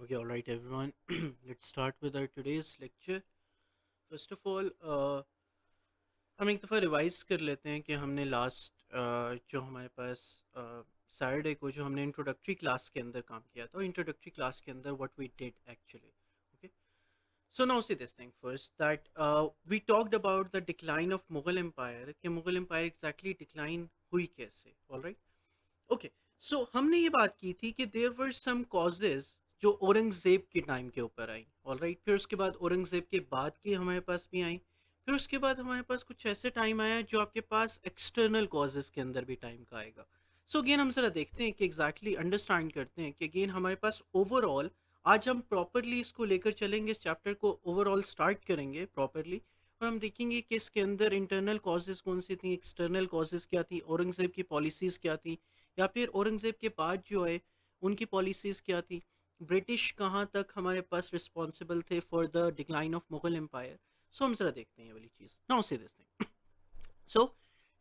Okay, all right, everyone. Let's start with our today's lecture. First of all, हम एक दफ़ा revise कर लेते हैं कि हमने लास्ट जो हमारे पास सैटरडे को जो हमने इंट्रोडक्टरी क्लास के अंदर काम किया था, इंट्रोडक्टरी क्लास के अंदर what we did actually. Okay, so now see this thing first that we talked about the decline of Mughal empire कि मुगल एम्पायर एग्जैक्टली डिक्लाइन हुई कैसे. All right. ओके, सो हमने ये बात की थी कि देयर वर सम कॉजेज जो औरंगजेब के टाइम के ऊपर आई. All right. फिर उसके बाद औरंगजेब के बाद की हमारे पास भी आई. फिर उसके बाद हमारे पास कुछ ऐसे टाइम आया जो आपके पास एक्सटर्नल कॉजेज के अंदर भी टाइम का आएगा. सो अगेन हम जरा देखते हैं कि एग्जैक्टली अंडरस्टैंड करते हैं कि अगेन हमारे पास ओवरऑल आज हम प्रॉपरली इसको लेकर चलेंगे, इस चैप्टर को ओवरऑल स्टार्ट करेंगे प्रॉपरली. और हम देखेंगे कि इसके अंदर इंटरनल कॉजेज कौन सी थी, एक्सटर्नल कॉजेज क्या थी, औरंगजेब की पॉलिसीज़ क्या थी, या फिर औरंगज़ेब के बाद जो है उनकी पॉलिसीज़ क्या थी, ब्रिटिश कहाँ तक हमारे पास रिस्पॉन्सिबल थे for the decline of Mughal empire. So हम ज़रा देखते हैं ये वाली चीज़. Now see this thing. So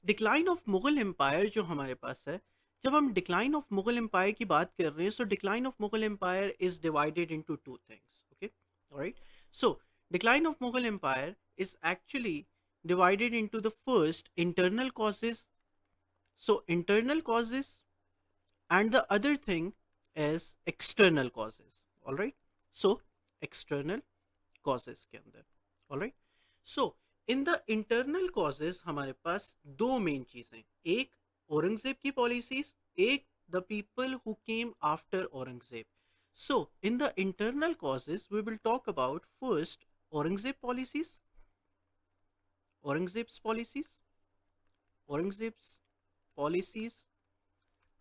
decline of Mughal empire जो हमारे पास है, जब हम डिक्लाइन ऑफ मुगल एम्पायर की बात कर रहे हैं, so decline of Mughal empire is divided into two things. Okay, alright. So decline of Mughal empire is actually divided into the first internal causes. So internal causes, and the other thing is external causes. All right. So external causes के अंदर. All right. So in the internal causes हमारे पास दो main चीजें, एक औरंगजेब की policies, एक the people who came after Aurangzeb. So in the internal causes we will talk about first Aurangzeb policies, Aurangzeb's policies, Aurangzeb's policies,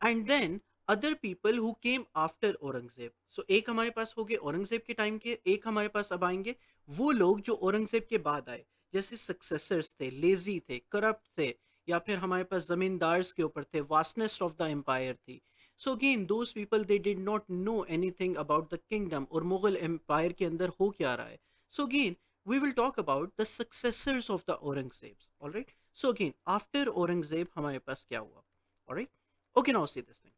and then other people who came after Aurangzeb. So एक हमारे पास हो गए औरंगजेब के time के, एक हमारे पास अब आएंगे वो लोग जो औरंगजेब के बाद आए, जैसे सक्सेसर्स थे, लेजी थे, करप्ट थे, या फिर हमारे पास जमींदार्स के ऊपर थे, वास्टनेस ऑफ द एम्पायर थी. So again those people they did not know anything about the kingdom और मुगल एम्पायर के अंदर हो क्या रहा है. So again we will talk about the successors of the Aurangzebs. All right. So again, after Aurangzeb, हमारे पास क्या हुआ? All right. Okay, now see this thing.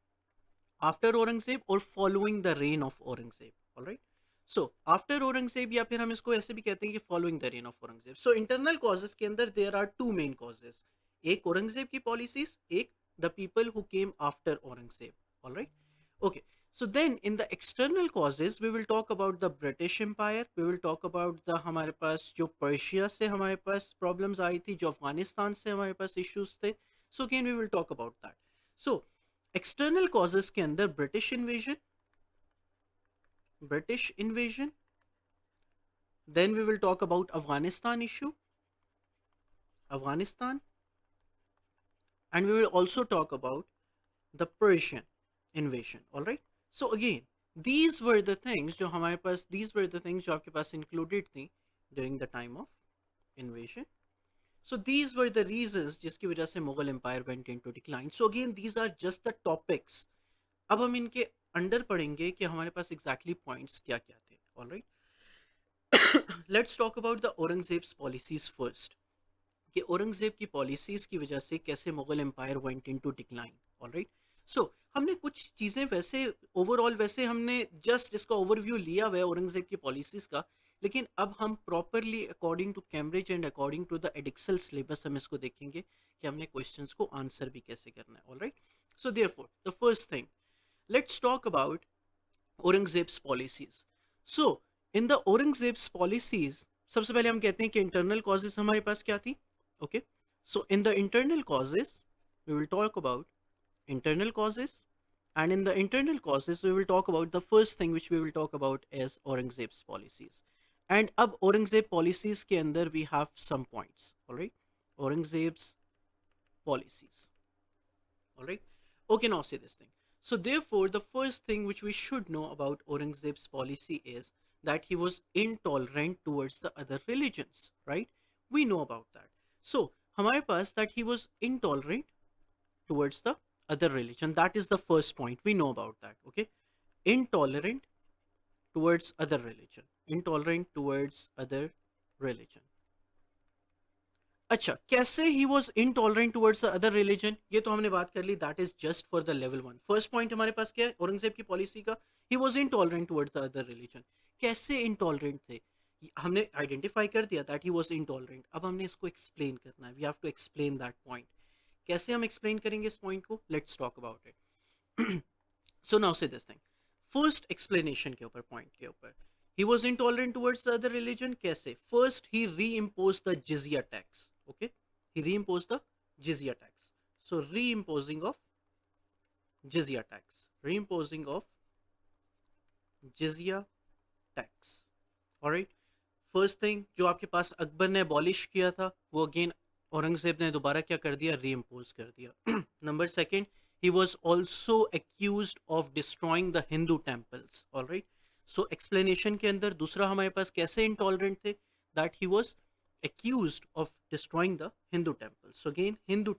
After Aurangzeb or following the reign of Aurangzeb. All right. So after Aurangzeb या फिर हम इसको ऐसे भी कहते हैं कि following the reign of Aurangzeb. So internal causes के अंदर there are two main causes. एक औरंगजेब की policies, एक the people who came after Aurangzeb. All right. Okay. So then in the external causes we will talk about the British Empire. We will talk about the हमारे पास जो Persia से हमारे पास problems आई थी, जो अफगानिस्तान से हमारे पास issues थे. So again we will talk about that. So external causes के अंदर British invasion, then we will talk about Afghanistan issue, Afghanistan, and we will also talk about the Persian invasion. All right. So again these were the things जो हमारे पास, these were the things जो आपके पास included थी during the time of invasion. So these were the reasons जिसकी वजह से Mughal empire went into decline. So again these are just the topics. अब हम इनके अंडर पढ़ेंगे कि हमारे पास एग्जैक्टली पॉइंट्स क्या क्या थे. Alright. Let's talk about the Aurangzeb's policies first, कि औरंगजेब की पॉलिसीज की वजह से कैसे Mughal empire went into decline. Alright. So हमने कुछ चीज़ें वैसे ओवरऑल वैसे हमने जस्ट इसका ओवरव्यू लिया हुआ है औरंगजेब की पॉलिसीज का, लेकिन अब हम properly according to Cambridge and according to the Edexcel syllabus हम इसको देखेंगे कि हमने क्वेश्चंस को आंसर भी कैसे करना है. Alright. So therefore the first thing, let's talk about Aurangzeb's policies. So, in the Aurangzeb's policies, सबसे पहले हम कहते हैं कि internal causes हमारे पास क्या थी. Okay. So, in the internal causes, we will talk about internal causes, and in the internal causes, we will talk about the first thing which we will talk about is Aurangzeb's policies. And अब Aurangzeb policies के अंदर we have some points. Alright. Aurangzeb's policies. Alright. Okay, now say this thing. So therefore, the first thing which we should know about Aurangzeb's policy is that he was intolerant towards the other religions, right? We know about that. So हमारे पास that he was intolerant towards the other religion. That is the first point. We know about that. Okay, intolerant towards other religion. Intolerant towards other religion. अच्छा, कैसे he was intolerant towards the other religion, ये तो हमने बात कर ली, that is just for the level one. First point हमारे पास क्या है औरंगजेब की पॉलिसी का, he was intolerant towards the other religion. कैसे इनटॉलरेंट थे, हमने आइडेंटिफाई कर दिया दैट ही वॉज इनटॉलरेंट। अब हमने इसको एक्सप्लेन करना है, we have to explain that point. कैसे हम एक्सप्लेन करेंगे इस पॉइंट को, let's talk about it. So now see this thing, first explanation के ऊपर, पॉइंट के ऊपर, he was intolerant towards the other religion कैसे, first he reimposed the jizya tax, okay, he reimposed the jizya tax, so reimposing of jizya tax, reimposing of jizya tax, alright। First thing जो आपके पास अकबर ने abolish किया था वो again Aurangzeb ने दोबारा क्या कर दिया, रीइम्पोज कर दिया। Number second, he was also accused of destroying the Hindu temples, alright. So explanation के अंदर दूसरा हमारे पास कैसे इंटॉलरेंट थे, that he was accused of destroying the Hindu temples. So again Hindu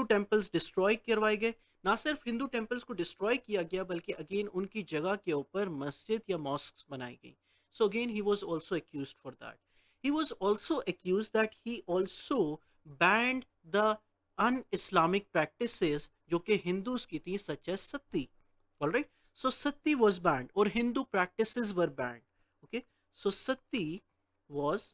temples destroy करवाए गए। ना सिर्फ हिंदू टेम्पल्स को डिस्ट्रॉय किया गया बल्कि अगेन उनकी जगह के ऊपर मस्जिद या मॉस्क बनाई गई। So again, he was also accused for that. He was also accused that he also banned the un-Islamic practices जो कि हिंदूज की थी, such as sati. All right. So sati was banned और Hindu practices were banned. Okay. So sati was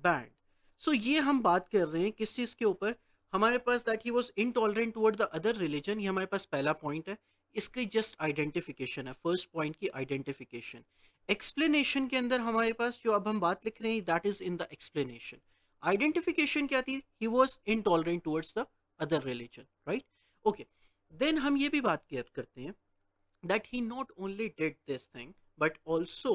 banned. So ये हम बात कर रहे हैं किस चीज के ऊपर, हमारे पास that he was intolerant toward the other religion, ये हमारे पास पहला पॉइंट है। इसकी जस्ट आइडेंटिफिकेशन है, फर्स्ट पॉइंट की आइडेंटिफिकेशन। एक्सप्लेनेशन के अंदर हमारे पास जो अब हम बात लिख रहे हैं that is in the explanation. Identification क्या थी, he was intolerant towards the other religion, right. Okay, then हम ये भी बात करते हैं that he not only did this thing but also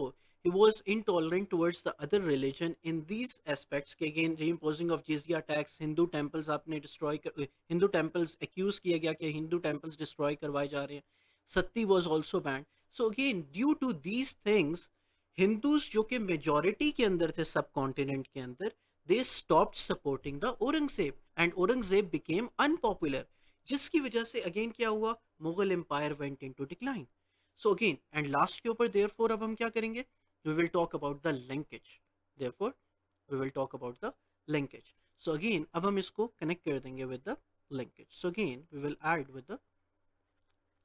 he was intolerant towards the other religion in these aspects कि again reimposing of jizya tax, hindu temples आपने destroy कर, hindu temples accuse किया गया कि hindu temples destroy करवाए जा रहे हैं, sati was also banned। so again due to these things hindus जो कि majority के अंदर थे सब continent के अंदर, they stopped supporting the Aurangzeb and Aurangzeb became unpopular, जिसकी वजह से अगेन क्या हुआ, Mughal empire went into decline. So again and last के ऊपर देयरफॉर अब हम क्या करेंगे, we will talk about the linkage, therefore we will talk about the linkage. So again अब हम इसको कनेक्ट कर देंगे with the linkage, so again we will add with the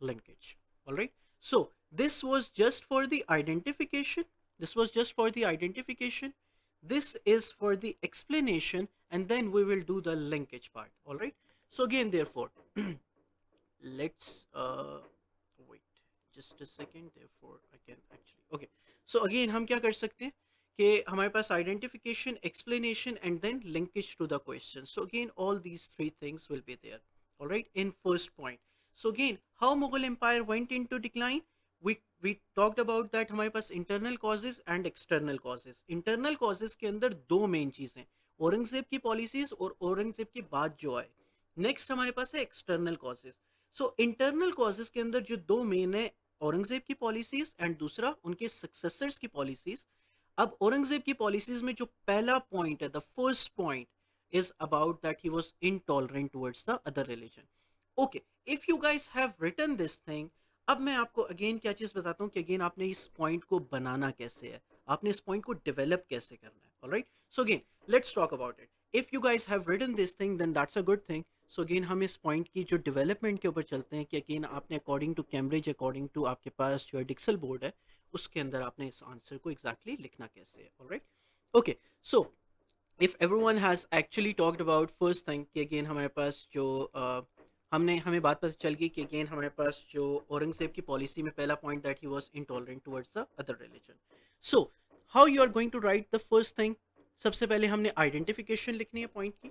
linkage, all right। so this was just for the identification, this was just for the identification, this is for the explanation, and then we will do the linkage part, all right। so again therefore let's wait just a second, therefore I can actually okay। so again हम क्या कर सकते हैं कि हमारे पास identification, explanation and then linkage to the question, so again all these three things will be there, all right, in first point। so again how Mughal empire went into decline, we talked about that हमारे पास internal causes and external causes। internal causes के अंदर दो main चीजें, औरंगजेब की policies और औरंगजेब के बाद जो आए। नेक्स्ट हमारे पास है external causes. So internal causes के अंदर जो दो मेन है, औरंगजेब की पॉलिसीज एंड दूसरा उनके सक्सेसर्स की पॉलिसीज। अब औरंगजेब की पॉलिसीज में जो पहला पॉइंट है, the first point is about that he was intolerant towards the other religion. Okay, if you guys have written this thing, अब मैं आपको अगेन क्या चीज बताता हूँ कि अगेन आपने इस पॉइंट को बनाना कैसे है, आपने इस पॉइंट को डेवलप कैसे करना है, alright. So again let's talk about it. If you guys have written this thing then that's a good thing. So again हम इस पॉइंट की जो डेवलपमेंट के ऊपर चलते हैं कि अगेन आपने according to Cambridge, according to आपके पास जो है डिक्सल बोर्ड है, उसके अंदर आपने इस आंसर को एग्जैक्टली exactly लिखना कैसे है, alright. Okay, so if everyone has actually talked about first thing कि अगेन हमारे पास जो हमें बात पता चल गई कि अगेन हमारे पास जो औरंगजेब की पॉलिसी में पहला point that he was intolerant towards the other religion. So how you are going to write the first thing, सबसे पहले हमने आइडेंटिफिकेशन लिखनी है पॉइंट की,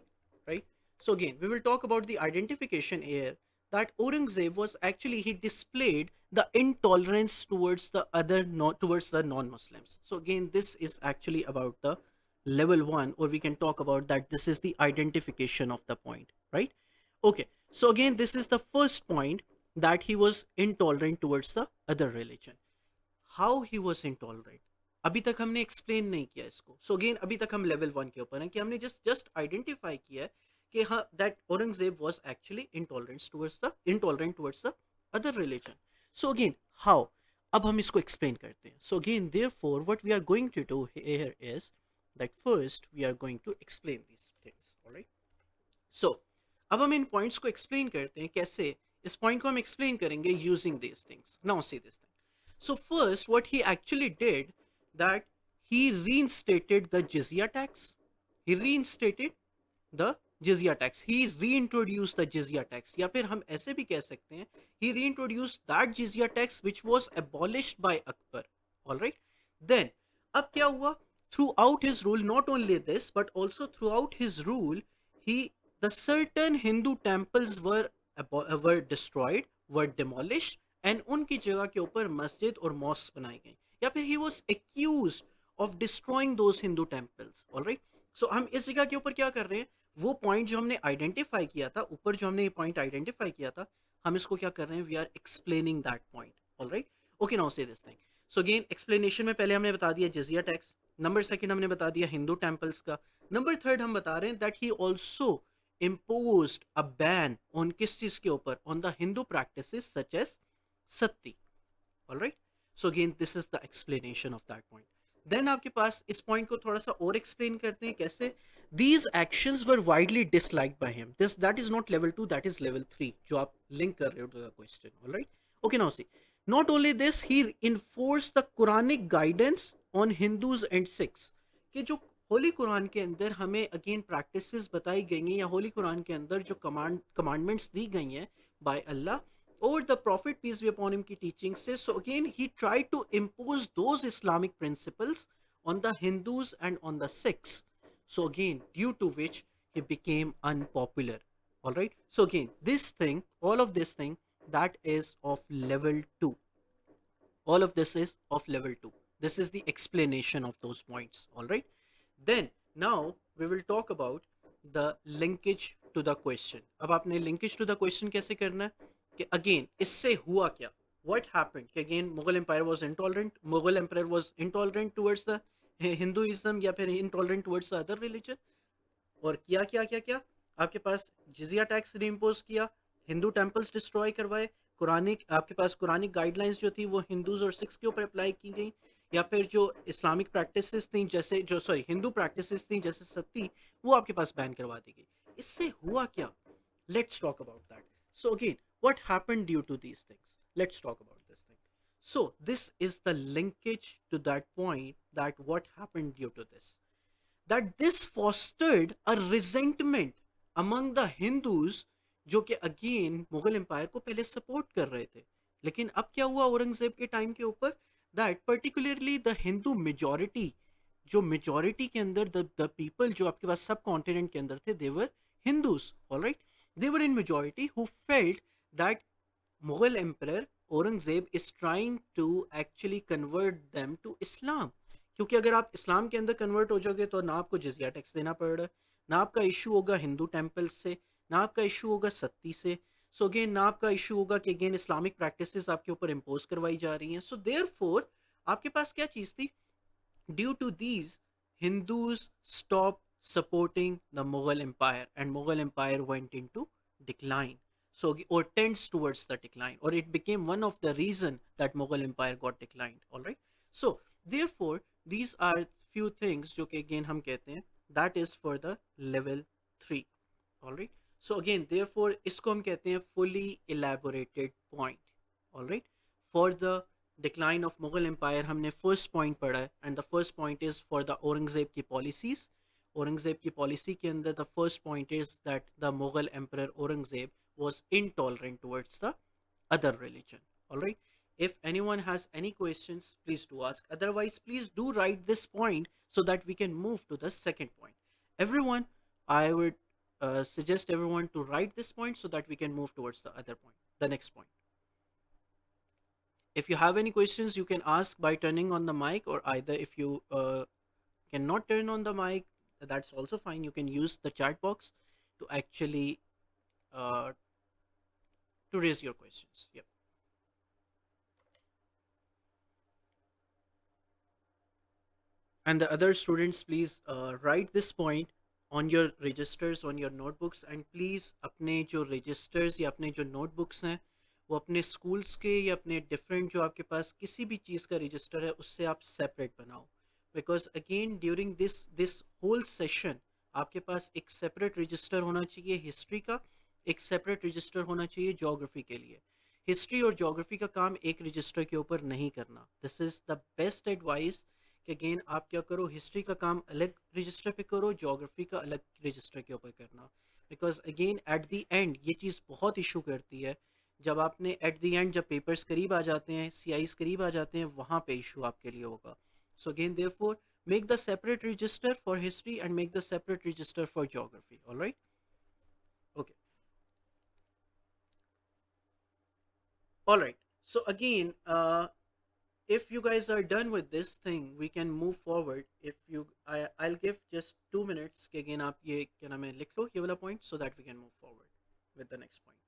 right. so again we will talk about the identification here, that Aurangzeb was actually, he displayed the intolerance towards the other, not towards the non-Muslims। so again this is actually about the level 1, or we can talk about that this is the identification of the point, right। okay, so again this is the first point, that he was intolerant towards the other religion। how he was intolerant अभी तक हमने explain नहीं किया इसको। So again अभी तक हम level 1 के ऊपर हैं कि हमने जस्ट आइडेंटिफाई किया है कि हाँ that Aurangzeb was actually intolerant towards the other religion. So again how, अब हम इसको एक्सप्लेन करते हैं। So again therefore what we are going to do here is that first we are going to explain these things. All right. So अब हम इन points को explain करते हैं कैसे. इस पॉइंट को हम एक्सप्लेन करेंगे using this things. Now see this thing. So first what he actually did, that he reinstated the jizya tax. He reinstated the jizya tax. He reintroduced the jizya tax. या फिर हम ऐसे भी कह सकते हैं he reintroduced that jizya tax which was abolished by Akbar. All right. Then अब क्या हुआ? Throughout his rule, not only this but also throughout his rule, he the certain Hindu temples were destroyed, were demolished, and उनकी जगह के ऊपर मस्जिद और mask बनाई गई. या फिर he was accused of destroying those Hindu temples. All right. So हम इस जगह के ऊपर क्या कर रहे हैं, वो पॉइंट जो हमने आइडेंटिफाई किया था, ऊपर जो हमने ये पॉइंट आइडेंटिफाई किया था, हम इसको क्या कर रहे हैं, we are explaining that point. All right. Okay, now see this thing. So again explanation में पहले हमने बता दिया जजिया टैक्स. नंबर सेकंड हमने बता दिया हिंदू टेम्पल्स का. नंबर थर्ड हम बता रहे हैं that he also imposed a ban on किस चीज के ऊपर, on the Hindu practices such as sati. All right. So again this is the explanation of that point. Then आपके पास इस पॉइंट को थोड़ा सा और एक्सप्लेन करते हैं कैसे. These actions were widely disliked by him. That is not level 2, that is level 3 जो आप लिंक कर रहे हो to the question. All right. Okay, now see. Not only this, he enforced the Quranic guidance on Hindus and Sikhs. कि जो होली कुरान के अंदर हमें अगेन प्रैक्टिसेस बताई गई हैं, या होली कुरान के अंदर जो कमांडमेंट्स दी गई हैं बाय अल्लाह और the prophet peace be upon him की टीचिंग से. So again he tried to impose those Islamic principles on the Hindus and on the Sikhs. So again, due to which he became unpopular. All right. So again, this thing, all of this thing, that is of level 2. All of this is of level 2. This is the explanation of those points. All right. Then now we will talk about the linkage to the question. अब आपने linkage to the question कैसे करना है कि again इससे हुआ क्या, what happened कि again Mughal Empire was intolerant, Mughal Emperor was intolerant towards the Hinduism या फिर intolerant towards the other religion. और किया क्या क्या क्या, आपके पास जिजिया टैक्स रीइम्पोज किया, हिंदू टेम्पल्स डिस्ट्रॉय करवाए, कुरानिक आपके पास कुरानिक गाइडलाइंस जो थी वो हिंदूज और सिख्स के ऊपर अप्लाई की गई, या फिर जो इस्लामिक प्रैक्टिसेस थी जैसे जो हिंदू प्रैक्टिसेस थी जैसे सती, वो आपके पास बैन करवा दी गई. इससे हुआ क्या, let's talk about that. So again what happened due to these things, let's talk about this thing. So this is the linkage to that point, that what happened due to this, that this fostered a resentment among the Hindus जो कि again Mughal empire को पहले support कर रहे थे. लेकिन अब क्या हुआ औरंगजेब के टाइम के ऊपर, that particularly the Hindu majority, जो मेजॉरिटी के अंदर द पीपल जो आपके पास सब कॉन्टिनेंट के अंदर थे, they were Hindus. Alright. They were in majority who felt that Mughal emperor Aurangzeb is trying to actually convert them to Islam. क्योंकि अगर आप इस्लाम के अंदर कन्वर्ट हो जाओगे तो ना आपको जिजिया टैक्स देना पड़ रहा है, ना आपका इशू होगा हिंदू टेम्पल्स से, ना आपका इशू होगा सत्ती से. सो अगेन ना आपका इशू होगा कि अगेन इस्लामिक प्रैक्टिसेस आपके ऊपर इम्पोज करवाई जा रही हैं. सो देयरफॉर आपके पास क्या चीज़ थी, due to these Hindus stop supporting the Mughal Empire and Mughal Empire went into decline. So or tends towards the decline, or it became one of the reason that Mughal Empire got declined. All right. So therefore these are few things जो कि again हम कहते हैं that is for the level 3. All right. So again therefore इसको हम कहते हैं fully elaborated point. All right. For the decline of Mughal Empire हमने first point पढ़ा है, and the first point is for the Aurangzeb की policies. औरंगजेब की policy के अंदर the first point is that the Mughal emperor Aurangzeb was intolerant towards the other religion. All right. If anyone has any questions, please do ask. Otherwise, please do write this point so that we can move to the second point. Everyone, I would suggest everyone to write this point so that we can move towards the other point, the next point. If you have any questions, you can ask by turning on the mic, or either if you cannot turn on the mic, that's also fine. You can use the chat box to actually to raise your questions. Yep. And the other students, please write this point on your registers, on your notebooks, and please अपने जो registers या अपने जो notebooks हैं वो अपने schools के या अपने different जो आपके पास किसी भी चीज़ का register है उससे आप separate बनाओ. Because again during this whole session आपके पास एक सेपरेट रजिस्टर होना चाहिए हिस्ट्री का, एक सेपरेट रजिस्टर होना चाहिए ज्योग्राफी के लिए। हिस्ट्री और ज्योग्राफी का काम एक रजिस्टर के ऊपर नहीं करना। This is the best advice कि अगेन आप क्या करो, हिस्ट्री का काम अलग रजिस्टर पे करो, ज्योग्राफी का अलग रजिस्टर के ऊपर करना। Because again at the end ये चीज़ बहुत इशू करती है। जब आपने एट द एंड जब पेपर्स करीब आ जाते हैं, सीआईज करीब आ जाते हैं, वहाँ पे इशू आपके लिए होगा। सो again therefore make the separate register for history and make the separate register for geography. All right, okay, all right. So again, if you guys are done with this thing, we can move forward. If you I'll give just 2 minutes कि again आप ये क्या नाम है लिख लो ये वाला point so that we can move forward with the next point.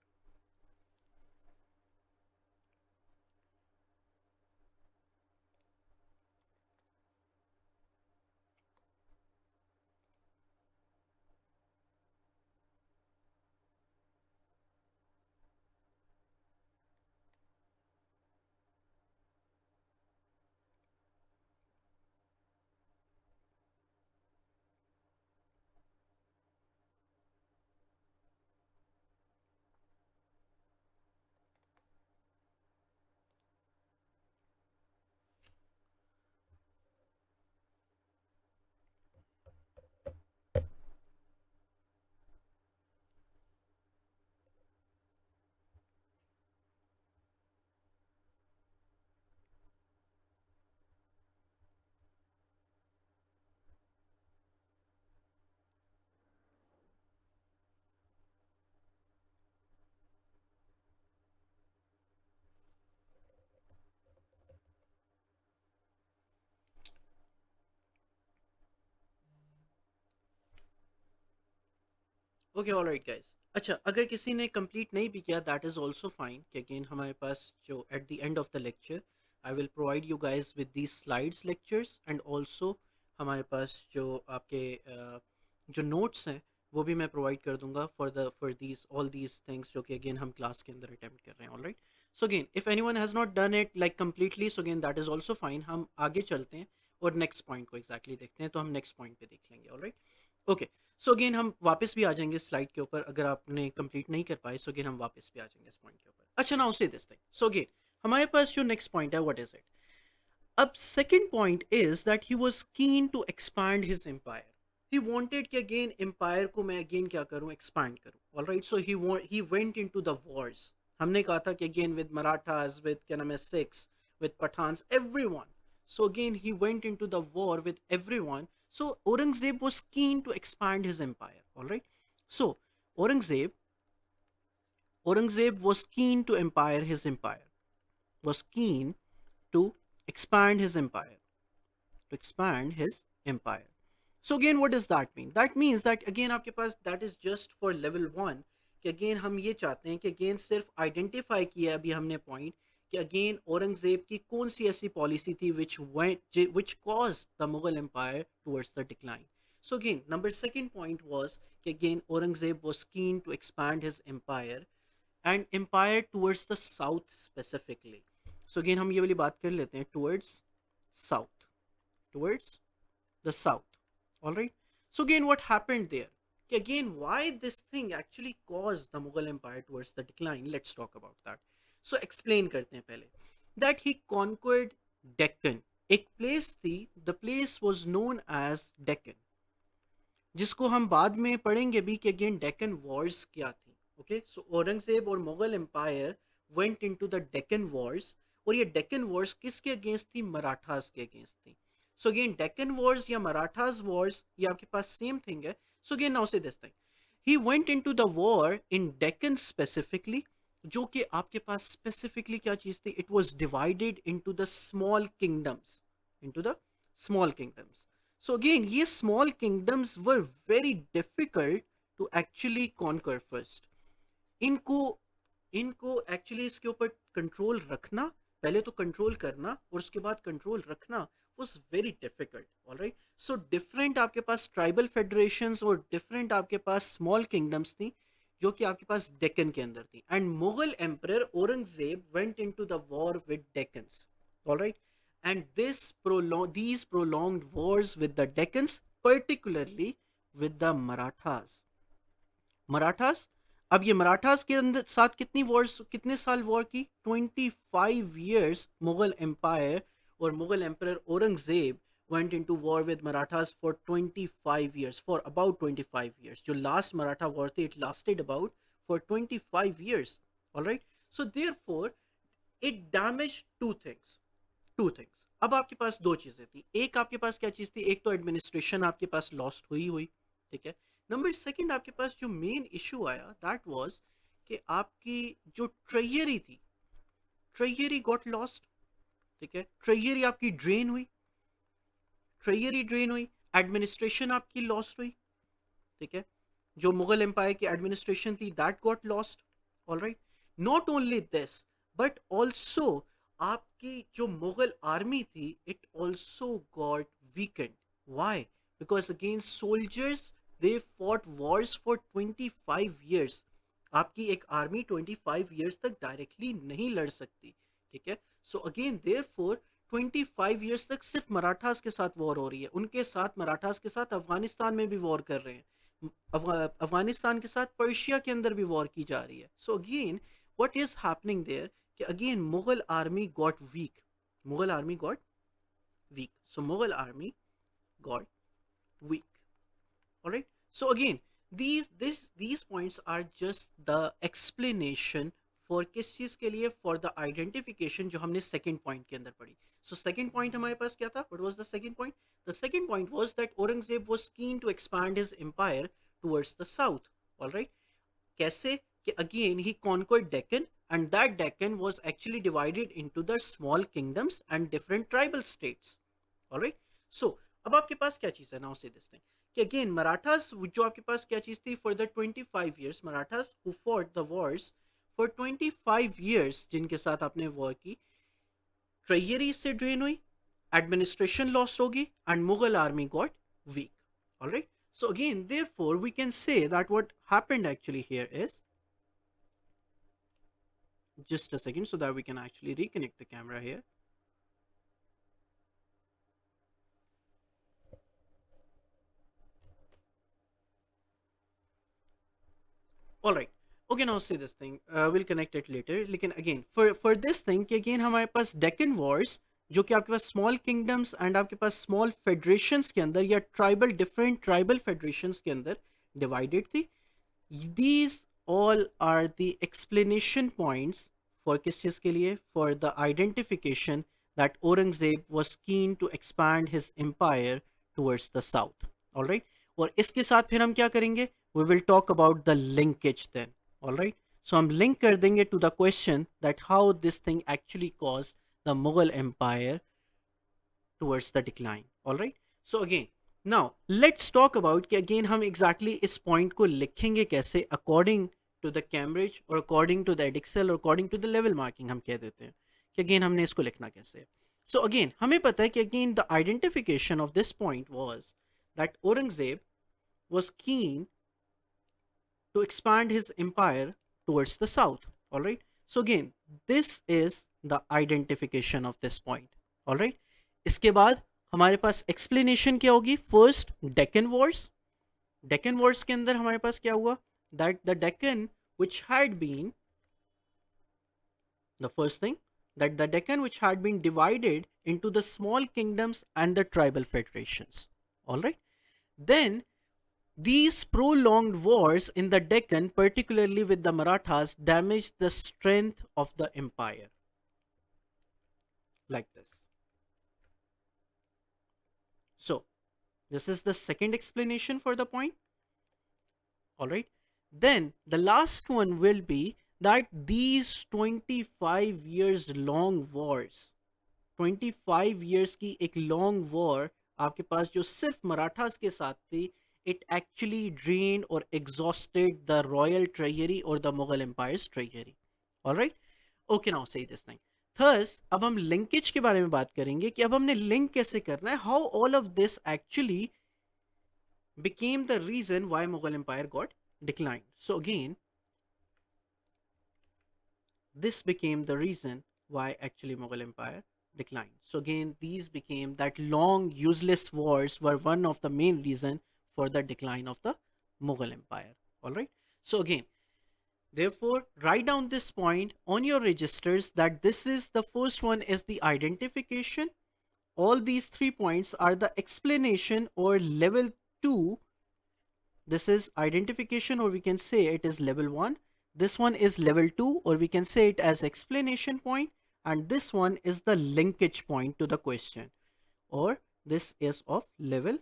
Okay all right guys. अच्छा, अगर किसी ने कंप्लीट नहीं भी किया दैट इज़ ऑल्सो फाइन कि अगेन हमारे पास जो at the end of the lecture I will provide you guys with these slides lectures and also हमारे पास जो आपके जो नोट्स हैं वो भी मैं प्रोवाइड कर दूंगा for these all these things जो कि अगेन हम क्लास के अंदर अटेम्प्ट कर रहे हैं। All right, so again if any one has not done it like completely so again that is also fine. हम आगे चलते हैं और नेक्स्ट पॉइंट को एग्जैक्टली देखते हैं, तो हम नेक्स्ट पॉइंट पे देख लेंगे। All right, okay. So again हम वापस भी आ जाएंगे स्लाइड के ऊपर, अगर आपने कंप्लीट नहीं कर पाए सो अगेन हम वापस भी आ जाएंगे इस पॉइंट के ऊपर। अच्छा, now see this thing, so again हमारे पास जो नेक्स्ट पॉइंट है व्हाट इज इट। अब second point is that he was keen to expand his empire. He wanted कि अगेन एम्पायर को मैं अगेन क्या करूं, एक्सपैंड करूं। Alright, so he went into the wars. हमने कहा था कि अगेन विद मराठास, विद क्या नाम है six, with Pathans, everyone. So again, he went into the war with everyone. So Aurangzeb was keen to expand his empire. All right. So Aurangzeb, Aurangzeb was keen to empire his empire. Was keen to expand his empire. To expand his empire. So again, what does that mean? That means that again आपके पास that is just for level 1 कि again हम ये चाहते हैं कि again सिर्फ identify किया अभी हमने point कि again औरंगजेब की कौन सी ऐसी policy थी which caused the Mughal empire towards the decline. So again, number second point was कि again Aurangzeb was keen to expand his empire and empire towards the south specifically. So again हम ये वाली बात कर लेते हैं towards south, towards the south. All right. So again, what happened there? Again, why this thing actually caused the Mughal Empire towards the decline? Let's talk about that. So explain करते हैं पहले that he conquered Deccan. एक place थी, the place was known as Deccan, जिसको हम बाद में पढ़ेंगे भी कि अगेन डेक्कन वॉर्स क्या थी। ओके, सो औरंगजेब और Mughal empire went into the Deccan wars. और ये डेक्कन वॉर्स किसके अगेंस्ट थी? मराठास के अगेंस्ट थी। सो अगेन डेक्कन वॉर्स या मराठास वॉर्स ये आपके पास सेम थिंग है। So again now see this thing, he went into the war in Deccan specifically, जो कि आपके पास स्पेसिफिकली क्या चीज थी? It was divided into the small kingdoms, into the small kingdoms. So again, ये small kingdoms were very difficult to actually conquer first. इनको इनको actually इसके ऊपर कंट्रोल रखना, पहले तो कंट्रोल करना और उसके बाद कंट्रोल रखना was very difficult. All right. So different आपके पास ट्राइबल फेडरेशंस और डिफरेंट आपके पास स्मॉल किंगडम्स थी जो कि आपके पास डेक्कन के अंदर थी। And Mughal emperor Aurangzeb went into the war with Deccans. All right, and these prolonged wars with the Deccans, particularly with the Marathas. अब ये मराठास के अंदर साथ कितनी वॉर्स, कितने साल वॉर की, 25 years मुगल एम्पायर और Mughal emperor Aurangzeb went into war with Marathas for 25 years, for about 25 years. जो last Maratha war थी, it lasted about for 25 years. All right. So therefore, it damaged two things. अब आपके पास दो चीजें थी, एक आपके पास क्या चीज थी, एक तो एडमिनिस्ट्रेशन आपके पास लॉस्ट हुई, ठीक है। नंबर सेकंड आपके पास जो मेन इशू आया दैट वाज कि आपकी जो ट्रेजरी थी, ट्रेजरी गॉट लॉस्ट, ठीक है। ट्रेजरी आपकी ड्रेन हुई, एडमिनिस्ट्रेशन आपकी लॉस्ट हुई, ठीक है। जो मुगल एम्पायर की एडमिनिस्ट्रेशन थी that got lost. Alright, not only this but also आपकी जो मुगल आर्मी थी it also got weakened. Why? Because against soldiers they fought wars for 25 years। आपकी एक आर्मी 25 years तक डायरेक्टली नहीं लड़ सकती, ठीक है। सो अगेन देयरफॉर 25 years तक सिर्फ मराठास के साथ वॉर हो रही है, उनके साथ मराठास के साथ अफगानिस्तान में भी वॉर कर रहे हैं, अफगानिस्तान के साथ पर्शिया के अंदर भी वॉर की जा रही है। So again what is happening there कि again Mughal army got weak, Mughal army got weak, so Mughal army got weak. All right. So again, these points are just the explanation for किस चीज के लिए, for the identification जो हमने second point के अंदर पढ़ी। So second point हमारे पास क्या था? What was the second point? The second point was that Aurangzeb was keen to expand his empire towards the south. All right. कैसे? कि again he conquered Deccan and that Deccan was actually divided into the small kingdoms and different tribal states. All right. So अब आपके पास क्या चीज है? Now see this thing कि again Marathas जो आपके पास क्या चीज थी, for the 25 years Marathas who fought the Wars for 25 years, जिनके साथ आपने वॉर की, ट्रेजरी से ड्रेन हुई, एडमिनिस्ट्रेशन लॉस होगी and Mughal army got weak. Alright, so again therefore we can say that what happened actually here is, just a second so that we can actually reconnect the camera here. All right. Okay, now say this thing. We'll connect it later. लेकिन again for this thing कि again हमारे पास Deccan Wars जो कि आपके पास small kingdoms and आपके पास small federations के अंदर या डिफरेंट ट्राइबल फेडरेशंस के अंदर डिवाइडेड थी। These all are the explanation points for किस चीज़ के लिए, for the identification that Aurangzeb was keen to expand his empire towards the south. All right. और इसके साथ फिर हम क्या करेंगे, we will talk about the linkage then. All right. So हम link कर देंगे to the question that how this thing actually caused the Mughal empire towards the decline. All right. So again, now let's talk about कि again हम exactly इस point को लिखेंगे कैसे according to the Cambridge or according to the Edexcel or according to the level marking हम कह देते हैं कि again हमने इसको लिखना कैसे है। So again हमें पता है कि again the identification of this point was that Aurangzeb was keen to expand his empire towards the south. All right. So again, this is the identification of this point. All right. इसके बाद हमारे पास explanation क्या होगी? First, Deccan Wars. Deccan Wars के अंदर हमारे पास क्या हुआ? That the Deccan which had been, the first thing, that the Deccan which had been divided into the small kingdoms and the tribal federations. All right. Then these prolonged wars in the Deccan, particularly with the Marathas, damaged the strength of the empire. Like this. So, this is the second explanation for the point. Alright. Then, the last one will be that these 25 years long wars, 25 years की एक long war आपके पास जो सिर्फ मराठास के साथ थी, it actually drained or exhausted the royal treasury or the Mughal Empire's treasury. Alright? Okay, now say this thing. Thus, अब हम linkage के बारे में बात करेंगे कि अब हमने link कैसे करना है, how all of this actually became the reason why Mughal Empire got declined. So again, this became the reason why actually Mughal Empire decline. So again, these became that long useless wars were one of the main reason for the decline of the Mughal Empire. All right. So again, therefore, write down this point on your registers that this is the first one is the identification. All these 3 points are the explanation or level 2. This is identification, or we can say it is level 1. This one is level 2, or we can say it as explanation point. And this one is the linkage point to the question, or this is of level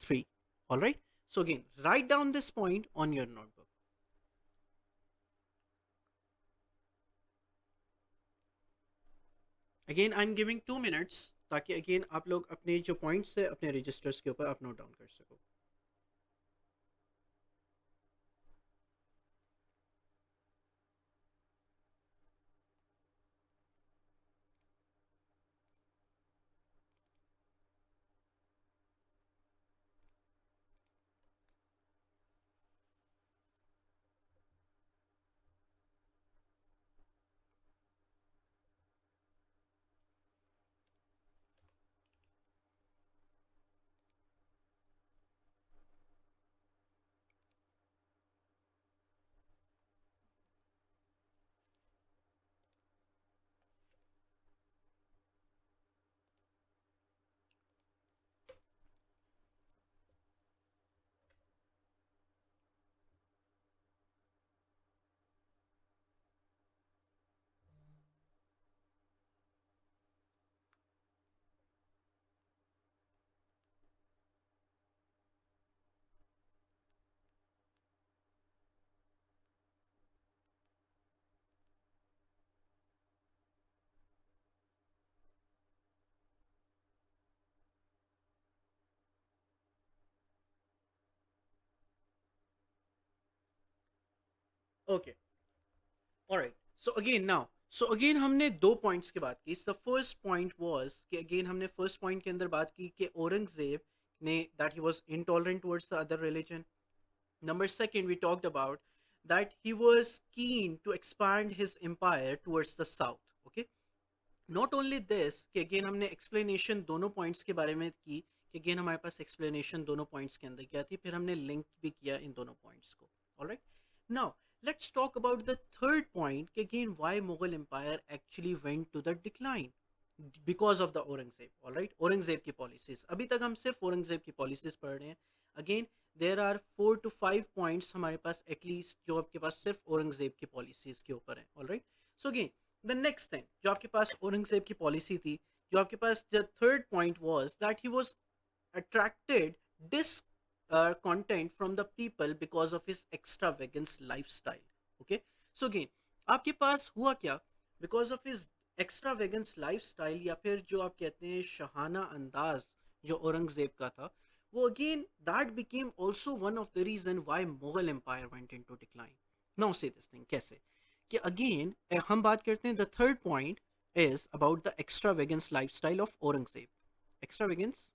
3. All right. So again, write down this point on your notebook. Again I am giving 2 minutes ताकि again आप लोग अपने जो points है अपने registers के ऊपर आप नोट डाउन कर सको. ओके. ऑलराइट. सो अगेन हमने 2 पॉइंट्स की बात की. द फर्स्ट पॉइंट वाज कि अगेन हमने फर्स्ट पॉइंट के अंदर बात की कि औरंगजेब ने that he was intolerant towards the other religion. Number second, we talked about that he was keen to expand his empire towards the south. Okay. Not only this, कि again हमने explanation दोनों points के बारे में की कि again हमारे पास explanation दोनों points के अंदर क्या थी, फिर हमने link भी किया इन दोनों points को. Alright. Now let's talk about the third point कि again why Mughal Empire actually went to the decline because of the Aurangzeb. Alright. Aurangzeb की policies. अभी तक हम सिर्फ औरंगजेब की policies पढ़ रहे हैं. Again there are 4 to 5 points हमारे पास एटलीस्ट जो आपके पास सिर्फ औरंगजेब की पॉलिसीज के ऊपर है. Alright. So again the next thing जो आपके पास औरंगजेब की पॉलिसी थी, जो आपके पास the third point was that he was attracted discontent from the people because of his extravagance lifestyle. Okay. So again आपके पास हुआ क्या, because of his extravagance lifestyle या फिर जो आप कहते हैं शहाना अंदाज जो औरंगजेब का था, वो again that became also one of the reason why Mughal Empire went into decline. Now say this thing कैसे कि again हम बात करते हैं the third point is about the extravagance lifestyle of Aurangzeb. Extravagance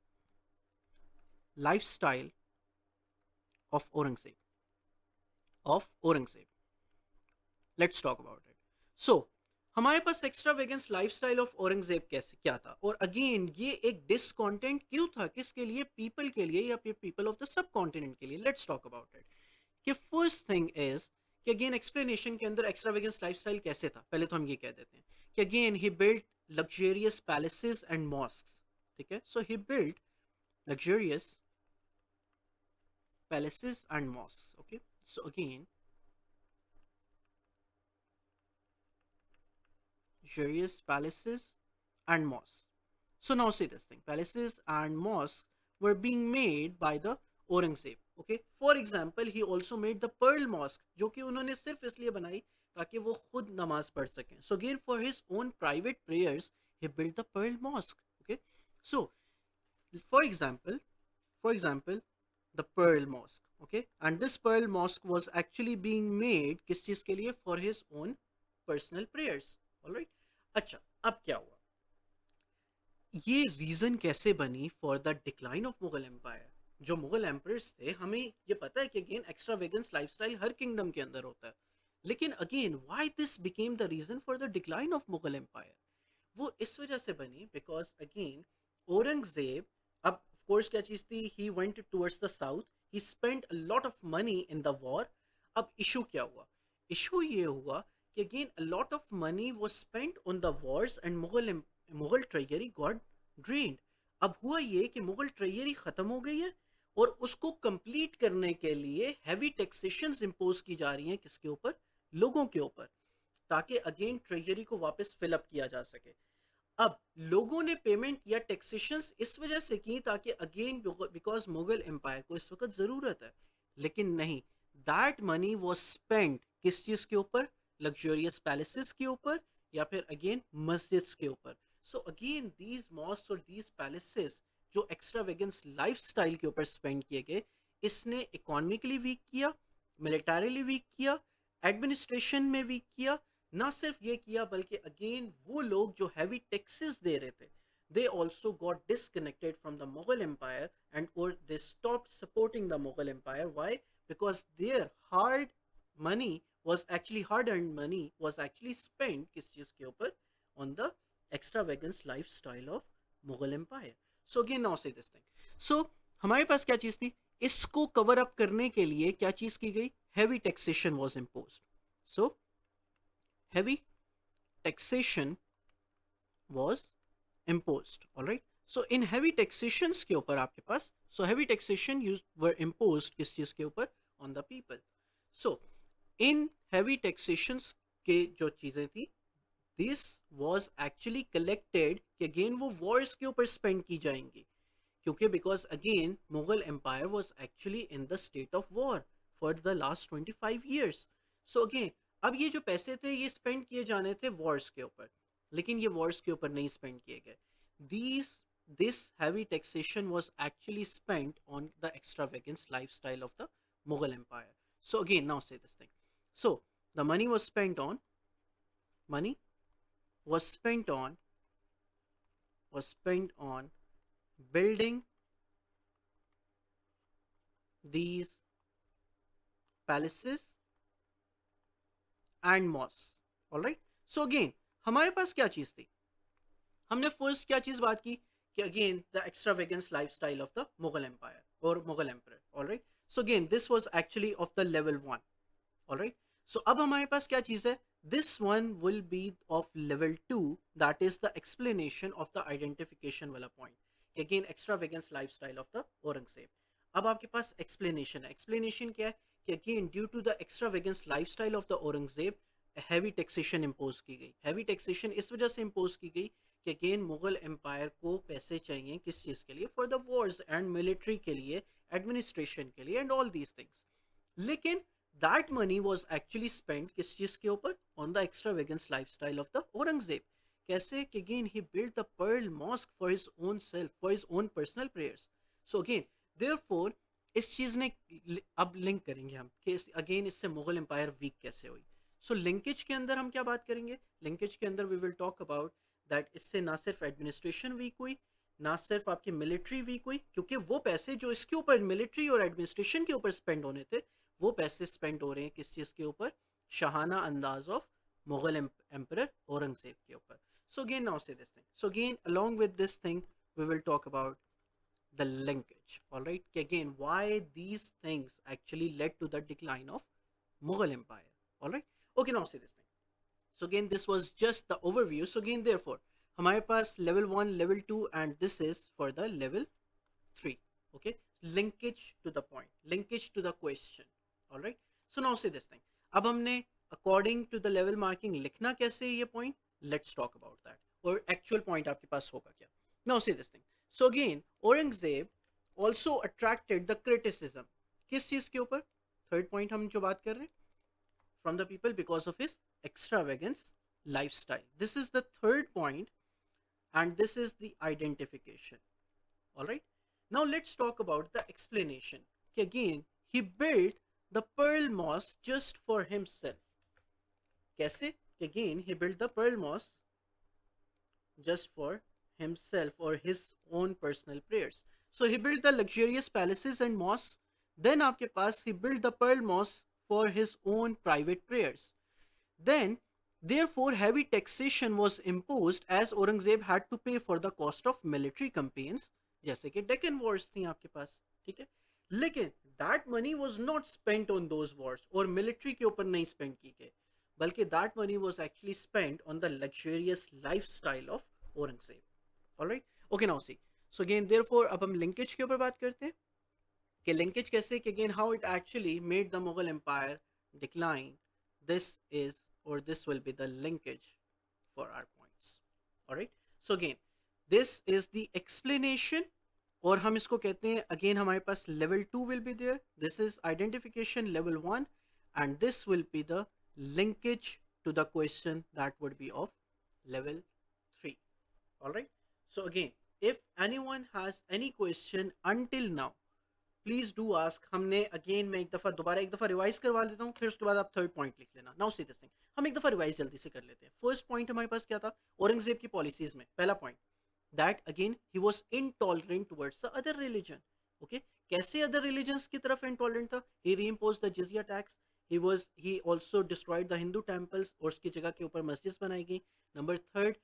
lifestyle of Aurangzeb. Let's talk about it. So हमारे पास extravagance lifestyle of Aurangzeb कैसे क्या था, और अगेन ये एक डिसकॉन्टेंट क्यों था, किसके लिए, पीपल के लिए या फिर people of the sub continent के लिए. Let's talk about it. कि फर्स्ट थिंग इज कि अगेन एक्सप्लेनेशन के अंदर एक्स्ट्रावेगेंस लाइफस्टाइल कैसे था, पहले तो हम ये कह देते हैं कि again he built luxurious palaces and mosques. ठीक है. So he built luxurious palaces and mosques. Okay. So again luxurious palaces and mosques. So now say this thing, palaces and mosques were being made by the Aurangzeb. Okay. For example, he also made the Pearl Mosque, जो कि उन्होंने सिर्फ इसलिए बनाई ताकि वो खुद नमाज पढ़ सकें. So again for his own private prayers, he built the Pearl Mosque. Okay. So for example, the Pearl Mosque. Okay. And this Pearl Mosque was actually being made किस चीज के लिए, for his own personal prayers. Alright. अच्छा, अब क्या हुआ, ये reason कैसे बनी for the decline of Mughal empire. जो मुगल एम्परर्स थे, हमें ये पता है कि अगेन एक्स्ट्रावेगेंस लाइफस्टाइल हर किंगडम के अंदर होता है, लेकिन again why this became the reason for the decline of Mughal empire. वो इस वजह से बनी बिकॉज अगेन औरंगजेब, अब ऑफ कोर्स क्या चीज़ थी, he went towards the south, he spent a lot of money in the war. अब इशू क्या हुआ? इशू ये हुआ कि again a lot of money was spent on the wars and Mughal treasury got drained. अब हुआ ये कि मुगल ट्रेजरी ख़त्म हो गई है और उसको कंप्लीट करने के लिए हैवी टैक्सेशंस इम्पोज की जा रही हैं, किसके ऊपर? लोगों के ऊपर, ताकि अगेन ट्रेजरी को वापस फिलअप किया जा सके। अब लोगों ने पेमेंट या टैक्सेशंस इस वजह से की ताकि अगेन बिकॉज मुगल एम्पायर को इस वक्त ज़रूरत है, लेकिन नहीं, दैट मनी वॉज स्पेंट किस चीज़ के ऊपर? लग्जरियस पैलेसेस के ऊपर या फिर अगेन मस्जिद्स के ऊपर। सो अगेन दीज मॉस्क और दीज पैलेसेस जो एक्स्ट्रा वेगन्स लाइफ स्टाइल के ऊपर स्पेंड किए गए, इसने इकोनॉमिकली वीक किया, मिलिटरीली वीक किया, एडमिनिस्ट्रेशन में वीक किया। ना सिर्फ ये किया बल्कि अगेन वो लोग जो हैवी टैक्सेस दे रहे थे, they also got disconnected from the Mughal Empire and or they stopped supporting the Mughal Empire. Why? Because their money hard earned money was actually spent किस चीज के ऊपर? On the extravagance lifestyle of Mughal Empire. So again now say this thing. So हमारे पास क्या चीज थी? इसको कवर अप करने के लिए क्या चीज की गई? Heavy taxation was imposed. So heavy taxation was imposed. All right. So in heavy taxations के ऊपर आपके पास, so heavy taxation were imposed किस चीज के ऊपर? On the people. So in heavy taxations के जो चीजें थी, this was actually collected कि again वो wars के ऊपर spend की जाएंगी, क्योंकि because again Mughal Empire was actually in the state of war for the last 25 years. So again अब ये जो पैसे थे ये स्पेंड किए जाने थे वॉर्स के ऊपर, लेकिन ये वॉर्स के ऊपर नहीं स्पेंड किए गए। these this heavy taxation was actually spent on the extravagance lifestyle of the Mughal Empire. So again now say this thing. So the money was spent on building these palaces and mosque. Alright. So again हमारे पास क्या चीज थी? हमने first क्या चीज बात की कि again the extravagance lifestyle of the Mughal empire और Mughal emperor. Alright. So again this was actually of the level 1। Alright. So अब हमारे पास क्या चीज है? This one will be of level 2, that is the explanation of the identification वाला point कि again extravagance lifestyle of the Aurangzeb. अब आपके पास एक्सप्लेनेशन है। एक्सप्लेनेशन क्या है कि again due to the extravagance lifestyle of the Aurangzeb heavy taxation impose की गई। हैवी टैक्सेशन इस वजह से इम्पोज की गई कि अगेन मुगल एम्पायर को पैसे चाहिए किस चीज़ के लिए? For the wars and military के लिए, एडमिनिस्ट्रेशन के लिए एंड ऑल दीज थिंग्स। लेकिन that money was actually spend किस चीज़ के ऊपर? On the extravagance lifestyle of the Aurangzeb. कैसे? कि again he build the pearl mosque for his own self, for his own personal prayers. So again therefore इस चीज़ ने, अब लिंक करेंगे हम कि अगेन इससे मुगल एम्पायर वीक कैसे हुई। सो लिंकेज के अंदर हम क्या बात करेंगे? लिंकेज के अंदर we will talk about that इससे ना सिर्फ एडमिनिस्ट्रेशन वीक हुई, ना सिर्फ आपकी मिलिट्री वीक हुई, क्योंकि वो पैसे जो इसके ऊपर मिलिट्री और एडमिनिस्ट्रेशन के ऊपर स्पेंड होने थे, वो पैसे स्पेंड हो रहे हैं किस चीज़ के ऊपर? शाहाना अंदाज ऑफ मुगल एम्पर औरंगजेब के ऊपर। So again now see this thing. So again along with this thing we will talk about the linkage. All right. Again, why these things actually led to the decline of Mughal Empire. All right. Okay. Now see this thing. So again, this was just the overview. So again, therefore, हमारे पास level 1, level 2, and this is for the level 3. Okay. Linkage to the point. Linkage to the question. All right. So now see this thing. अब हमने according to the level marking लिखना कैसे ये point? Let's talk about that. और actual point आपके पास होगा क्या? Now see this thing. So again, Aurangzeb also attracted the criticism. किस चीज के ऊपर? थर्ड पॉइंट हम जो बात कर रहे हैं, from the people because of his extravagance lifestyle. This is the third point, and this is the identification. All right. Now let's talk about the explanation. Again, he built the Pearl Mosque just for himself. कैसे? Again, he built the Pearl Mosque just for himself or his own personal prayers. So he built the luxurious palaces and mosques. Then आपके पास he built the Pearl Mosque for his own private prayers. Then Therefore, heavy taxation was imposed as Aurangzeb had to pay for the cost of military campaigns, जैसे कि Deccan Wars थी आपके पास, ठीक है। लेकिन that money was not spent on those wars और military के ऊपर नहीं spend की गई, बल्कि that money was actually spent on the luxurious lifestyle of Aurangzeb. Alright, okay, now see, so again therefore अब हम linkage के ऊपर बात करते हैं कि linkage कैसे, कि again how it actually made the Mughal Empire decline. This is, or this will be the linkage for our points. All right, so again this is the explanation, और हम इसको कहते हैं again हमारे पास level 2 will be there, this is identification level 1, and this will be the linkage to the question that would be of level 3. All right, so again if anyone has any question until now, please do ask. हमने again, मैं एक दफा revise करवा लेता हूँ, फिर उसके बाद आप थर्ड पॉइंट लिख लेना। नाउ सी दिस थिंग, हम एक दफा रिवाइज जल्दी से कर लेते हैं। फर्स्ट पॉइंट हमारे पास क्या था औरंगजेब की पॉलिसीज में? पहला point, that again he was intolerant towards the other religion. Okay, कैसे अदर रिलीजन्स की तरफ इनटॉलरेंट था? He reimposed the jizya tax, he also destroyed the Hindu temples और उसकी जगह के ऊपर मस्जिद बनाई गई। Number third,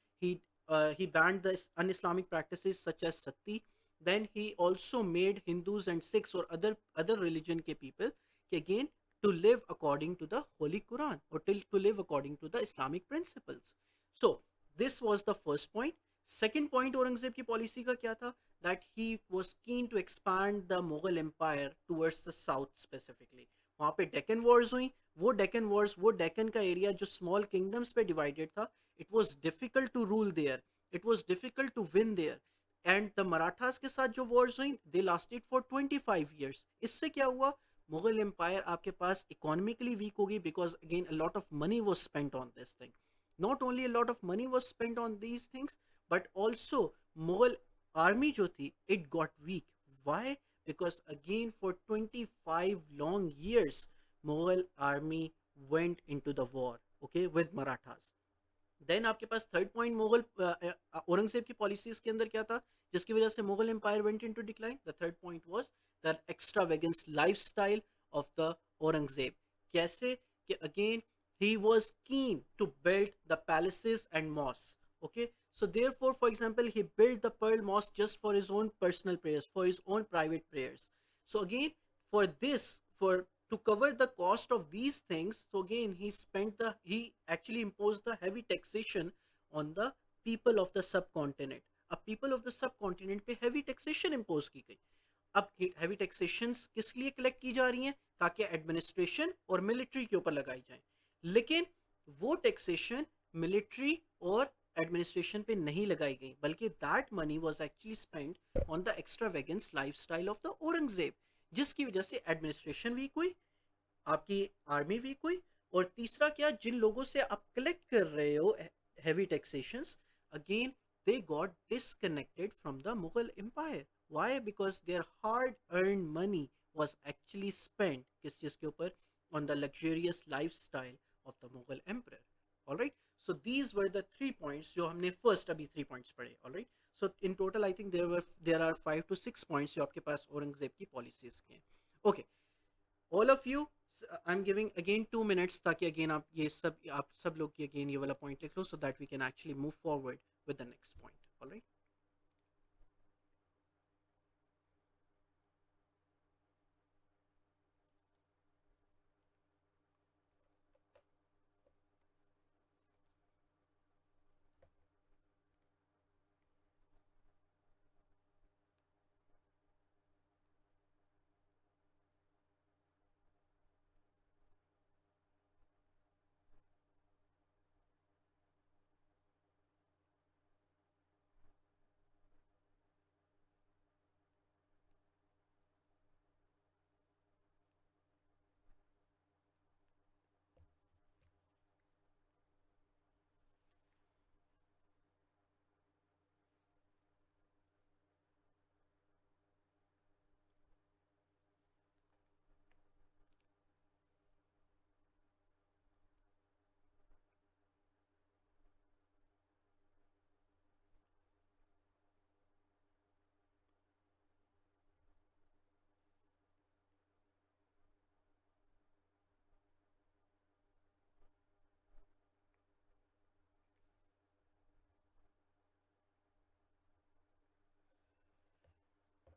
he banned the un-Islamic practices such as sati. Then he also made Hindus and Sikhs or other religion ke people again to live according to the Holy Quran, or to live according to the Islamic principles. So this was the first point. Second point Aurangzeb की policy का क्या था? That he was keen to expand the Mughal Empire towards the south specifically. वहाँ पे Deccan Wars हुई, वो Deccan Wars, वो डेक्कन का एरिया जो स्मॉल किंगडम्स पे डिवाइडेड था, it was difficult to rule there, it was difficult to win there. And the Marathas के साथ जो वॉर्स हुई, दे लास्टेड फॉर 25 years। इससे क्या हुआ? मुगल एम्पायर आपके पास इकोनॉमिकली वीक होगी, because again a lot of money was spent on this thing. Not only a lot of money was spent on these things, but also Mughal army जो थी, it got weak. Why? Because again for 25 long years Mughal army went into the war, okay, with Marathas. Then आपके पास third point Mughal Aurangzeb की policies के अंदर क्या था जिसकी वजह से Mughal empire went into decline? The third point was the extravagance lifestyle of the Aurangzeb. कैसे? कि again he was keen to build the palaces and mosque. Okay, so therefore for example he built the pearl mosque just for his own personal prayers, for his own private prayers. So again for this, for to cover the cost of these things, so again he actually imposed the heavy taxation on the people of the subcontinent. अब people of the subcontinent पे heavy taxation impose की गई। अब heavy taxations किस लिए collect की जा रही हैं? ताकि एडमिनिस्ट्रेशन और मिलिट्री के ऊपर लगाई जाए। लेकिन वो टैक्सेशन मिलिट्री और एडमिनिस्ट्रेशन पे नहीं लगाई गई, बल्कि that money was actually spent on the extravagance lifestyle of the Aurangzeb, जिसकी वजह से एडमिनिस्ट्रेशन वीक हुई, आपकी आर्मी वीक हुई, और तीसरा क्या, जिन लोगों से आप कलेक्ट कर रहे हो heavy taxations, again they got disconnected from the Mughal Empire. Why? Because their hard earned money was actually spent किस चीज के ऊपर? On the luxurious lifestyle of the Mughal emperor. All right, so these were the 3 points जो हमने first अभी 3 points पढ़े। All right, so in total I think there are 5 to 6 points जो आपके पास औरंगजेब की policies के हैं। Okay, all of you, I'm giving again 2 minutes ताकि again आप सब लोग की again ये वाला point लिख लो, so that we can actually move forward with the next point. All right,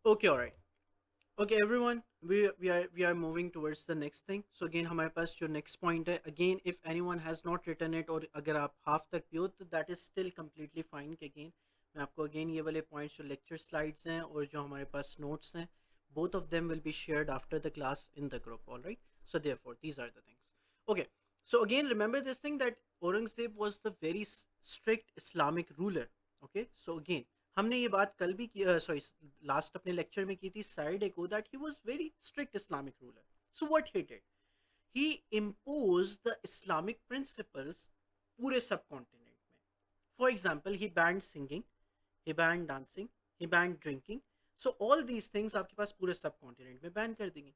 Okay, all right. Okay, everyone, we are moving towards the next thing. So again, हमारे पास जो next point है, again, if anyone has not written it और अगर आप half तक भी हो तो that is still completely fine. कि again मैं आपको again ये वाले points जो lecture slides हैं और जो हमारे पास notes हैं, both of them will be shared after the class in the group. All right. So therefore, these are the things. Okay. So again, remember this thing that Aurangzeb was the very strict Islamic ruler. Okay. So again, हमने ये बात कल भी की, sorry last अपने lecture में की थी सैटरडे को, that he was very strict Islamic ruler. So what he did, he impose the Islamic principles पूरे सब कॉन्टिनेंट में. For example, he band singing, he band dancing, he band drinking. So all these things आपके पास पूरे सब continent में ban कर देंगे.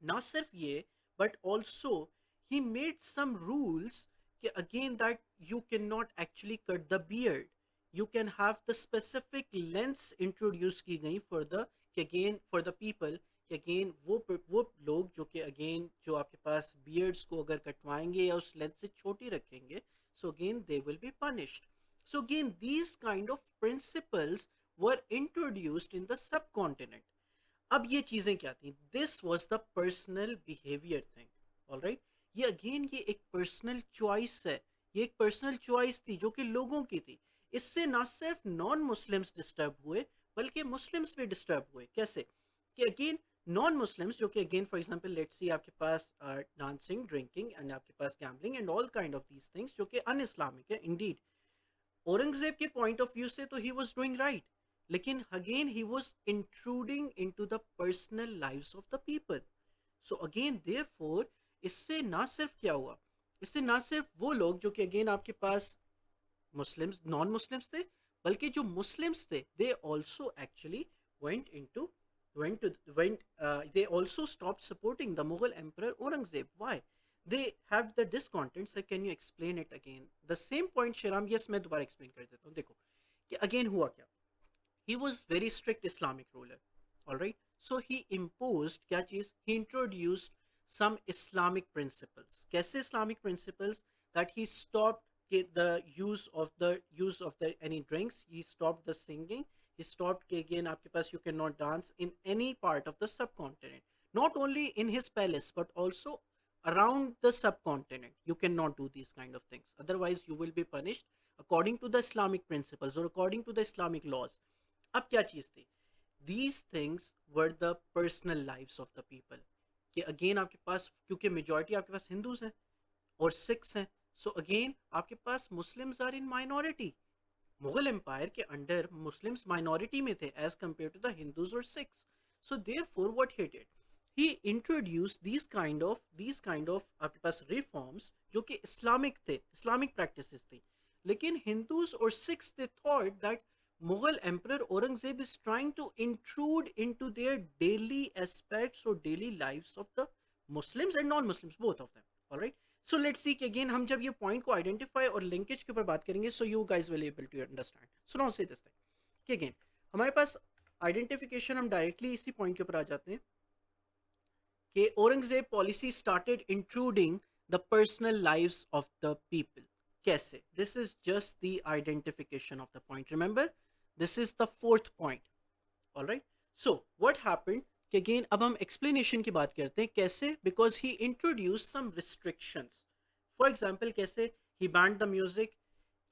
ना सिर्फ ये, but also he made some rules कि again that you can not actually cut the beard. You can have the specific lens introduce की गई for the, again for the people, कि again वो लोग जो कि again जो आपके पास beards को अगर कटवाएंगे या उस length से छोटी रखेंगे, so again they will be punished. So again these kind of principles were introduced in the subcontinent. अब ये चीज़ें क्या थी, this was the personal behaviour thing. Alright, ये अगेन ये एक पर्सनल चॉइस है, ये एक पर्सनल चॉइस थी जो कि लोगों की थी. इससे ना सिर्फ नॉन मुस्लिम्स डिस्टर्ब हुए बल्कि मुस्लिम्स भी डिस्टर्ब हुए. कैसे कि अगेन नॉन मुस्लिम्स जो कि again for example let's see आपके पास डांसिंग, ड्रिंकिंग एंड आपके पास gambling and all kind of these things जो कि अन इस्लामिक है इंडीड. औरंगजेब के पॉइंट ऑफ व्यू से तो ही वाज डूइंग राइट, लेकिन again he was intruding into the personal lives of the people. So again therefore इससे ना सिर्फ क्या हुआ, इससे ना सिर्फ वो लोग जो कि अगेन आपके पास मुस्लिम्स नॉन मुस्लिम्स थे, बल्कि जो मुस्लिम्स थे they also actually went into went to went they also stopped supporting the Mughal emperor Aurangzeb. Why? They have the discontent. So can you explain it again, the same point Shiram? Yes, मैं दोबारा explain कर देता हूँ. देखो कि again हुआ क्या, he was very strict Islamic ruler. All right, so he imposed क्या चीज, he introduced some Islamic principles. कैसे Islamic principles? That he stopped the use of the any drinks, he stopped the singing, he stopped कि again आपके पास you cannot dance in any part of the subcontinent, not only in his palace but also around the subcontinent. You cannot do these kind of things, otherwise you will be punished according to the Islamic principles or according to the Islamic laws. अब क्या चीज थी, these things were the personal lives of the people. कि again आपके पास क्योंकि majority आपके पास Hindus हैं और सिख्स हैं, सो अगेन आपके पास Muslims are in minority. Mughal empire के अंडर मुस्लिम्स माइनॉरिटी में थे as compare to the Hindus और Sikhs. So therefore what he did, he introduce these kind of आपके पास रिफॉर्म्स जो कि इस्लामिक थे, इस्लामिक प्रैक्टिसेस थी. लेकिन हिंदूज और Sikhs they thought that Mughal Emperor Aurangzeb is trying to intrude into their daily aspects or daily lives of the Muslims and non-Muslims, both of them. All right. So let's see कि again हम जब ये point को identify और linkage के ऊपर बात करेंगे, so you guys will able to understand. So now say this thing कि again हमारे पास identification, हम directly इसी point के ऊपर आ जाते हैं कि Aurangzeb policy started intruding the personal lives of the people. कैसे? This is just the identification of the point. Remember, this is the fourth point. All right. So what happened कि again अब हम explanation की बात करते हैं कैसे, because he introduced some restrictions. For example, कैसे he banned the music,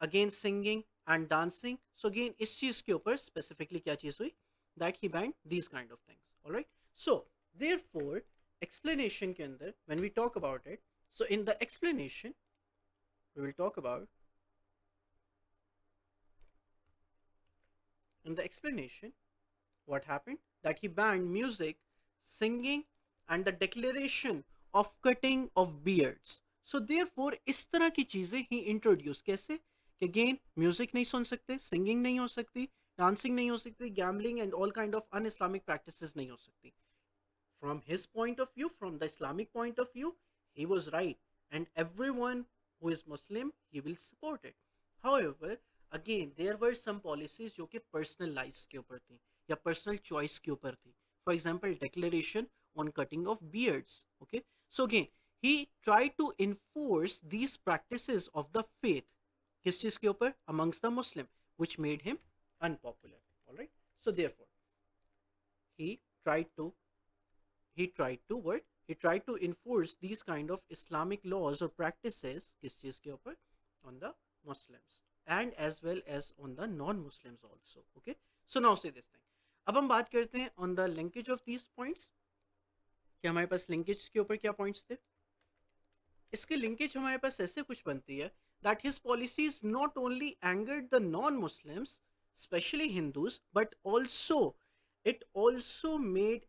again singing and dancing. So again इस चीज के ऊपर specifically क्या चीज हुई, that he banned these kind of things. All right. So therefore explanation के अंदर when we talk about it, so in the explanation we will talk about, in the explanation what happened, that he banned music, singing and the declaration of cutting of beards. So therefore इस तरह की चीजें ही introduce. कैसे कि again music नहीं सुन सकते, singing नहीं हो सकती, डांसिंग नहीं हो सकती, gambling and all kind of an Islamic practices नहीं हो सकती. From his point of view, from the Islamic point of view, he was right, and everyone who is Muslim, he will support it. However, again there were some policies जो कि personal lives के ऊपर थी या personal choice के ऊपर थी. For example, declaration on cutting of beards. Okay, so again he tried to enforce these practices of the faith किस चीज के ऊपर, amongst the Muslim, which made him unpopular. All right, so therefore he tried to he tried to enforce these kind of Islamic laws or practices किस चीज के ऊपर, on the Muslims and as well as on the non-Muslims also. Okay, so now say this thing. अब हम बात करते हैं on the linkage of these points कि हमारे पास linkage के ऊपर क्या points थे. इसके linkage हमारे पास ऐसे कुछ बनती है that his policies not only angered the non-Muslims, especially Hindus, but also it also made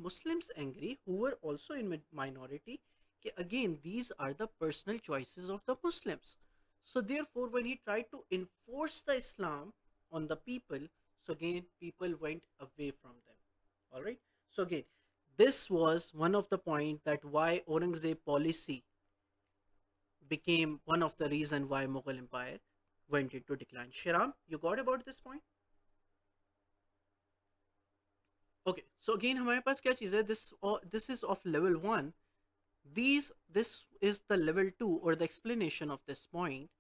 Muslims angry who were also in minority. Again, these are the personal choices of the Muslims. So therefore, when he tried to enforce the Islam on the people, so again people went away from them. All right. So again, this was one of the point that why Aurangzeb policy became one of the reason why Mughal Empire went into decline. Shiram, you got about this point? Okay, so again हमारे पास क्या चीज़ है, this is of level 1. This is the level 2 or the explanation of this point,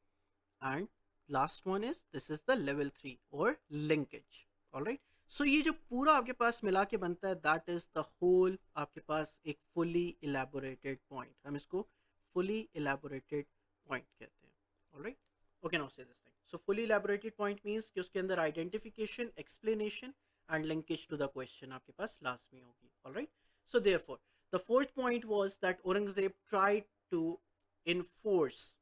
and last one is this is the level 3 or linkage. All right, so ये जो पूरा आपके पास मिला के बनता है, that is the whole आपके पास एक fully elaborated point. हम इसको fully elaborated point कहते हैं. All right, okay, now say this thing. So fully elaborated point means कि उसके अंदर identification, explanation and linkage to the question आपके पास last में होगी. All right, so therefore the fourth point was that Aurangzeb tried to enforce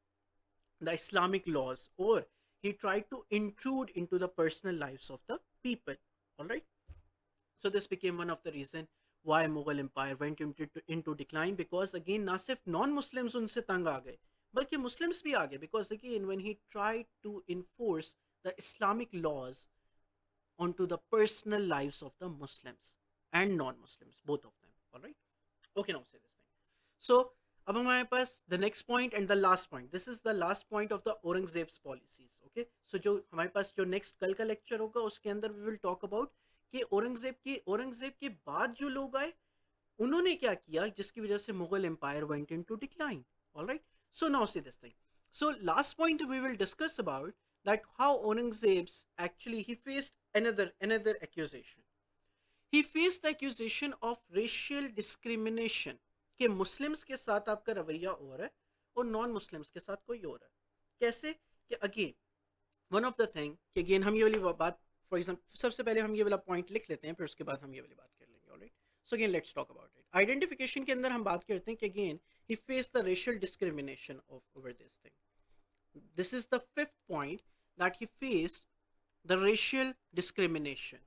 the Islamic laws, or he tried to intrude into the personal lives of the people. All right, so this became one of the reason why Mughal Empire went into decline, because again ना सिर्फ non-Muslims उनसे तंग आ गए बल्कि Muslims भी आ गए, because again when he tried to enforce the Islamic laws onto the personal lives of the Muslims and non-Muslims, both of them. All right, okay, now say this thing. So अब हमारे पास the next point and the last point, this is the last point of the Aurangzeb's policies. Okay, so जो हमारे पास जो next कल का lecture होगा उसके अंदर we will talk about कि औरंगजेब के बाद जो लोग आए उन्होंने क्या किया जिसकी वजह से Mughal empire went into decline. All right, so now see this thing. So last point we will discuss about that how Aurangzeb's actually he faced another accusation. He faced the accusation of racial discrimination कि Muslims के साथ आपका रवैया हो रहा है और non Muslims के साथ कोई हो रहा है. कैसे कि again one of the thing कि अगेन हम ये वाली बात फॉर एग्जाम्पल सबसे पहले हम ये वाला पॉइंट लिख लेते हैं, फिर उसके बाद हम ये वाली बात कर लेंगे. Alright, so again let's talk about it. Identification के अंदर हम बात करते हैं कि again he face the racial discrimination of over this thing. This is the fifth point that he faced the racial discrimination.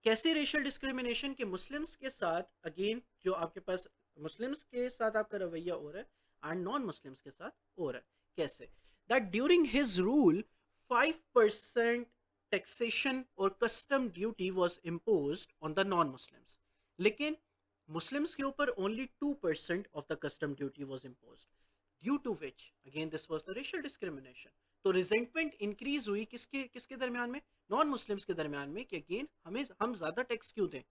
कैसे रेशियल डिस्क्रिमिनेशन के Muslims के साथ अगेन जो आपके पास मुस्लिम्स के साथ आपका रवैया हो रहा है एंड नॉन मुस्लिम्स के साथ हो रहा है. कैसे that during his rule 5% taxation और custom duty was imposed on the non Muslims, लेकिन मुस्लिम्स के ऊपर only 2% of the custom duty was imposed, due to which again this was the racial discrimination. तो रिजेंटमेंट इंक्रीज हुई किसके किसके दरमियान में, नॉन मुस्लिम्स के दरमियान में, कि अगेन हम ज़्यादा टैक्स क्यों दें,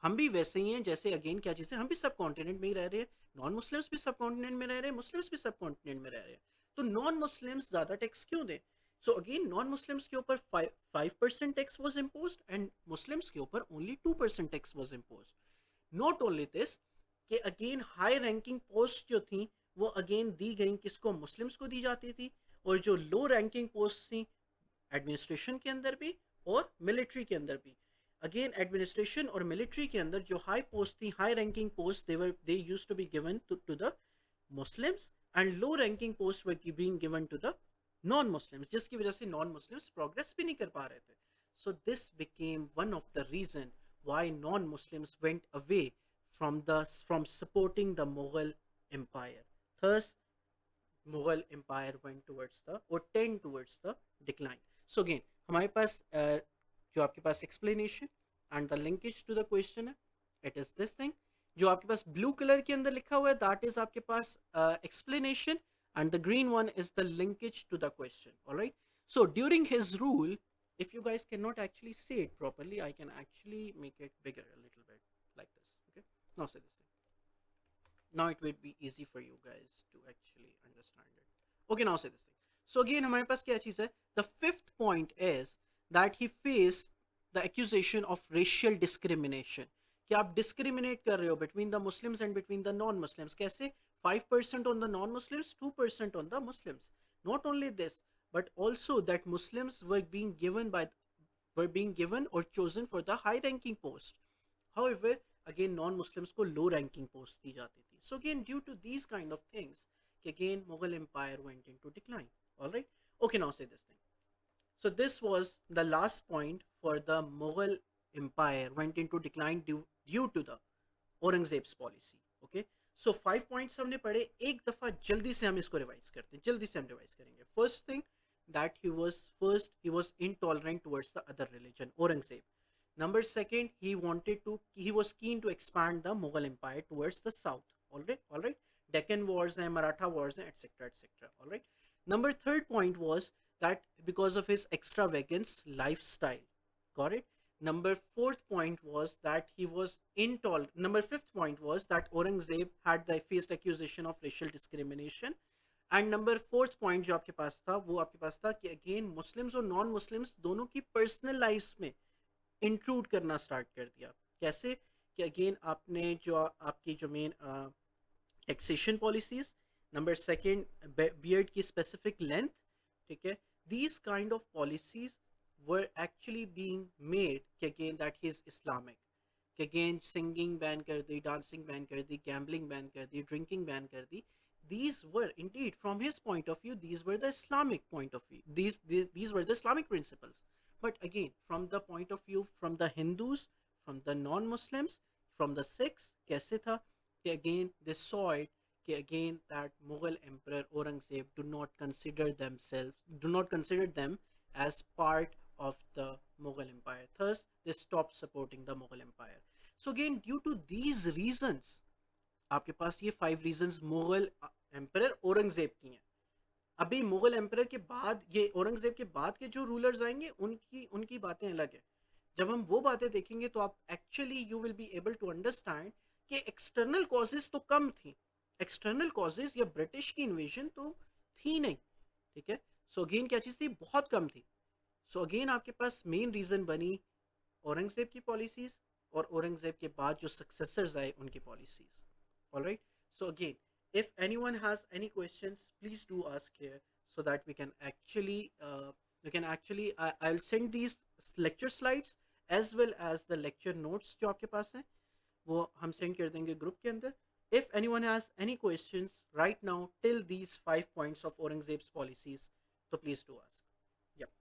हम भी वैसे ही हैं जैसे अगेन क्या चीज़ है, हम भी सब कॉन्टिनेंट में ही रह रहे हैं, नॉन मुस्लिम्स भी सब कॉन्टिनेंट में रह रहे हैं, मुस्लिम्स भी सब कॉन्टिनेंट में रह रहे हैं, तो नॉन मुस्लिम्स ज़्यादा टैक्स क्यों दें. सो अगेन नॉन मुस्लिम्स के ऊपर 5% tax was impose and Muslims के ऊपर only 2% tax was impose. Not only this कि अगेन हाई रैंकिंग पोस्ट जो थी वो अगेन दी गई किसको, मुस्लिम्स को दी जाती थी, और जो लो रैंकिंग पोस्ट थी एडमिनिस्ट्रेशन के अंदर भी और मिलिट्री के अंदर भी, अगेन एडमिनिस्ट्रेशन और मिलिट्री के अंदर जो हाई पोस्ट थी, high ranking post they used to be given to the Muslims and low ranking post were being given to the non Muslims, जिसकी वजह से नॉन मुस्लिम्स प्रोग्रेस भी नहीं कर पा रहे थे. So this became one of the reason why non Muslims went away from supporting the Mughal Empire. Thus Mughal Empire went towards the or tend towards the decline. So again हमारे पास जो आपके पास explanation and the linkage to the question है, it is this thing. जो आपके पास blue color के अंदर लिखा हुआ है that is आपके पास explanation and the green one is the linkage to the question. All right, so during his rule, if you guys cannot actually see it properly, I can actually make it bigger a little bit like this. Okay, now say this thing. Now it will be easy for you guys to actually understand it. Okay, now say this thing. So again हमारे पास क्या चीज़ है, the fifth point is that he faced the accusation of racial discrimination, कि आप discriminate कर रहे हो between the Muslims and between the non Muslims. कैसे? 5% on the non Muslims, 2% on the Muslims. Not only this, but also that Muslims were being given or chosen for the high ranking post. However, again non-Muslims को low ranking post दी जाती थी. So again, due to these kind of things, again Mughal Empire went into decline. All right. Okay, now say this thing. So this was the last point for the Mughal Empire went into decline due to the Aurangzeb's policy. Okay, so 5 points हमने पढ़े, एक दफा जल्दी से हम इसको revise करते हैं, जल्दी से हम रिवाइज करेंगे। First thing, that he was intolerant towards the other religion, Aurangzeb. Number second, he was keen to expand the Mughal empire towards the south. Alright, Deccan wars हैं, मराठा वॉर्स हैं, etcetera etcetera. Alright, number third point was that because of his extravagance lifestyle. Got it? Number fourth point was that he was intolerant. Number fifth point was that Aurangzeb had the faced accusation of racial discrimination. And number fourth point जो आपके पास था वो आपके पास था कि again Muslims और non Muslims दोनों की पर्सनल लाइफ्स में इंट्रूड करना स्टार्ट कर दिया। कैसे? कि अगेन आपने जो आपकी जो main taxation policies, number second beard की स्पेसिफिक लेंथ, ठीक है, these kind of policies were actually being made कि again that he is Islamic, कि again singing ban कर दी, dancing ban कर दी, gambling ban कर दी, drinking ban कर दी। These were indeed from his point of view, these were the Islamic point of view, these were the Islamic principles, but again from the point of view from the Hindus, from the non-Muslims, from the Sikhs, कैसे था कि again they saw it again that Mughal Emperor Aurangzeb do not consider them as part of the Mughal Empire. Thus, they stopped supporting the Mughal Empire. So again, due to these reasons, आपके पास ये 5 reasons Mughal emperor Aurangzeb की हैं। अभी Mughal emperor के बाद, ये औरंगजेब के बाद के जो रूलर्स आएंगे उनकी उनकी बातें अलग है। जब हम वो बातें देखेंगे तो आप actually you will be able to understand कि एक्सटर्नल कॉजेज तो कम थी, एक्सटर्नल कॉजेज या ब्रिटिश की इन्वेजन तो थी नहीं, ठीक है। सो अगेन क्या चीज़ थी? बहुत कम थी। सो अगेन आपके पास मेन रीज़न बनी औरंगजेब की पॉलिसीज़ और औरंगजेब के बाद जो सक्सेसर्स आए उनकी policies. Alright, so again if anyone has any questions, please do ask here so that we can actually I'll send these lecture slides as well as the lecture notes जो आपके पास हैं वो हम सेंड कर देंगे group के अंदर। if anyone has any questions right now till these 5 points of Aurangzeb's policies, so please do ask. Yep.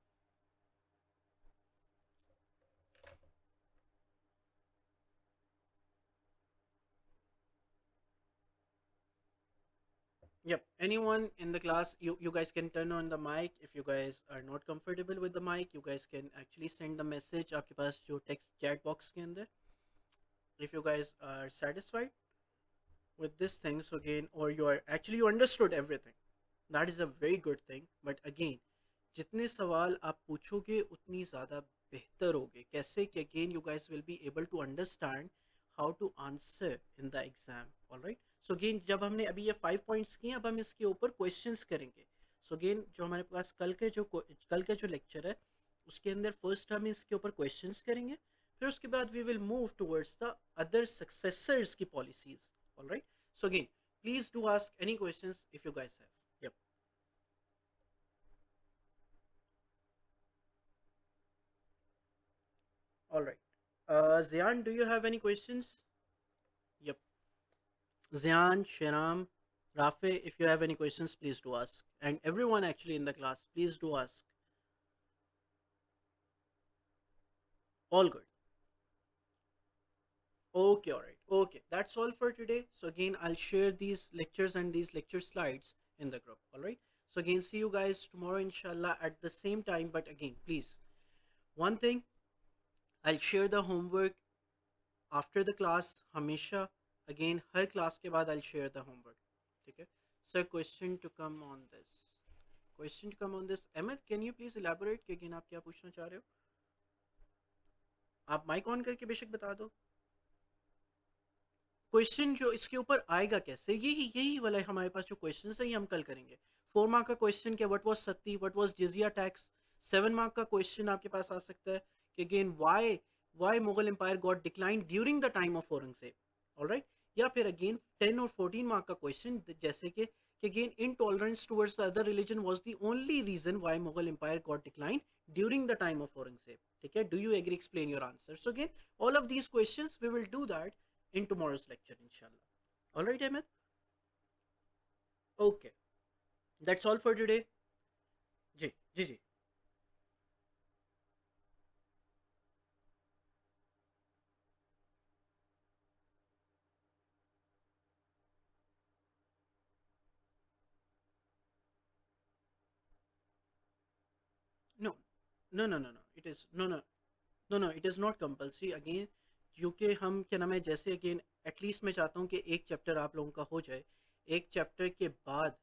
Yep, anyone in the class, you guys can turn on the mic. If you guys are not comfortable with the mic, you guys can actually send the message आपके पास जो text chat box के अंदर। if you guys are satisfied with this thing, so again, or you are actually you understood everything, that is a very good thing, but again जितने सवाल आप पूछोगे उतनी ज़्यादा बेहतर होगे। कैसे? कि again you guys will be able to understand how to answer in the exam. Alright, so again जब हमने अभी ये 5 पॉइंट्स किए, अब हम इसके ऊपर क्वेश्चंस करेंगे। सो अगेन जो हमारे पास कल के जो लेक्चर है उसके अंदर फर्स्ट हम इसके ऊपर क्वेश्चंस करेंगे, फिर उसके बाद we will move towards the other successors की policies. Alright, so again please do ask any questions if you guys have. All right. Zian, do you have any questions? Yep. Zian, Shiram, Rafe, if you have any questions, please do ask. And everyone actually in the class, please do ask. All good. Okay, all right. Okay, that's all for today. So again, I'll share these lectures and these lecture slides in the group. All right. So again, see you guys tomorrow, inshallah, at the same time. But again, please, one thing, I'll share the homework after the class हमेशा। again हर class के बाद I'll share the homework, ठीक है। sir, question to come on this Ahmed, can you please elaborate कि again आप क्या पूछना चाह रहे हो? आप माइक ऑन करके बेशक बता दो। क्वेश्चन जो इसके ऊपर आएगा कैसे, यही वाला हमारे पास जो क्वेश्चन है ये हम कल करेंगे। 4 मार्क का क्वेश्चन क्या, what was sati, what was jizya tax. 7 mark का क्वेश्चन आपके पास आ सकता है कि again why Mughal empire got decline during the time of Aurangzeb, alright. या फिर अगेन 10 और 14 मार्क का क्वेश्चन जैसे कि again intolerance towards the other religion was the only reason why Mughal empire got declined during the time of Aurangzeb. ठीक है, do you agree? Explain your answer. So again, all of these questions we will do that in tomorrow's lecture, inshallah. All right, Ahmed. Okay, that's all for today. Ji ji ji. No, no, no, no, no. It is no, no, no, no. It is not compulsory. Again, क्योंकि हम क्या नाम है, जैसे again at least मैं चाहता हूँ कि एक चैप्टर आप लोगों का हो जाए। एक चैप्टर के बाद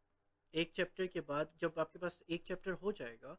एक चैप्टर के बाद जब आपके पास एक चैप्टर हो जाएगा,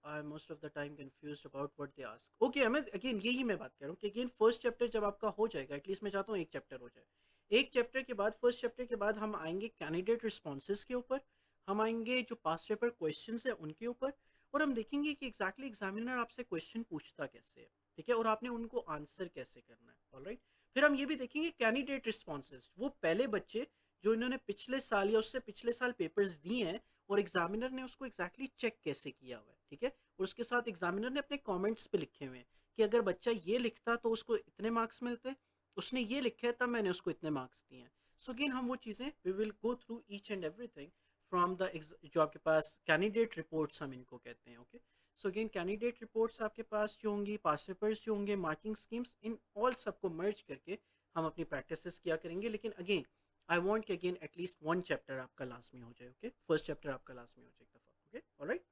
I am most of the time confuse about what they ask. Okay, हमें अगेन यही मैं बात कर रहा हूँ कि अगेन फर्स्ट चैप्टर जब आपका हो जाएगा, एटलीस्ट मैं चाहता हूँ एक चैप्टर हो जाए। एक चैप्टर के बाद, फर्स्ट चैप्टर के बाद हम आएंगे कैंडिडेट रिस्पॉन्सेज के ऊपर, हम आएंगे जो पास्ट पेपर क्वेश्चन है उनके ऊपर, और हम देखेंगे कि एग्जैक्टली एग्जामिनर आपसे क्वेश्चन पूछता कैसे है, ठीक है, और आपने उनको आंसर कैसे करना है। ऑलराइट, फिर हम ये भी देखेंगे कैंडिडेट रिस्पॉन्सेज, वो पहले बच्चे जो इन्होंने पिछले साल या उससे पिछले साल पेपर्स दिए हैं और एग्जामिनर ने उसको एग्जैक्टली चेक कैसे किया हुआ है, ठीक है। और उसके साथ एग्जामिनर ने अपने कमेंट्स पे लिखे हुए हैं कि अगर बच्चा ये लिखता तो उसको इतने मार्क्स मिलते, उसने ये लिखा है तब मैंने उसको इतने मार्क्स दिए हैं। सो अगेन हम वो चीज़ें we will go through each and everything from the जो आपके पास कैंडिडेट रिपोर्ट्स हम इनको कहते हैं। Okay, so again candidate reports आपके पास जो होंगी, पास पेपर्स जो होंगे, मार्किंग स्कीम्स, इन ऑल सबको मर्ज करके हम अपनी प्रैक्टिसेस किया करेंगे। लेकिन अगेन आई वॉन्ट कि अगेन एटलीस्ट वन चैप्टर आपका लास्ट में हो जाए। ओके, फर्स्ट चैप्टर आपका लास्ट में हो जाए एक दफ़ा। Okay, alright.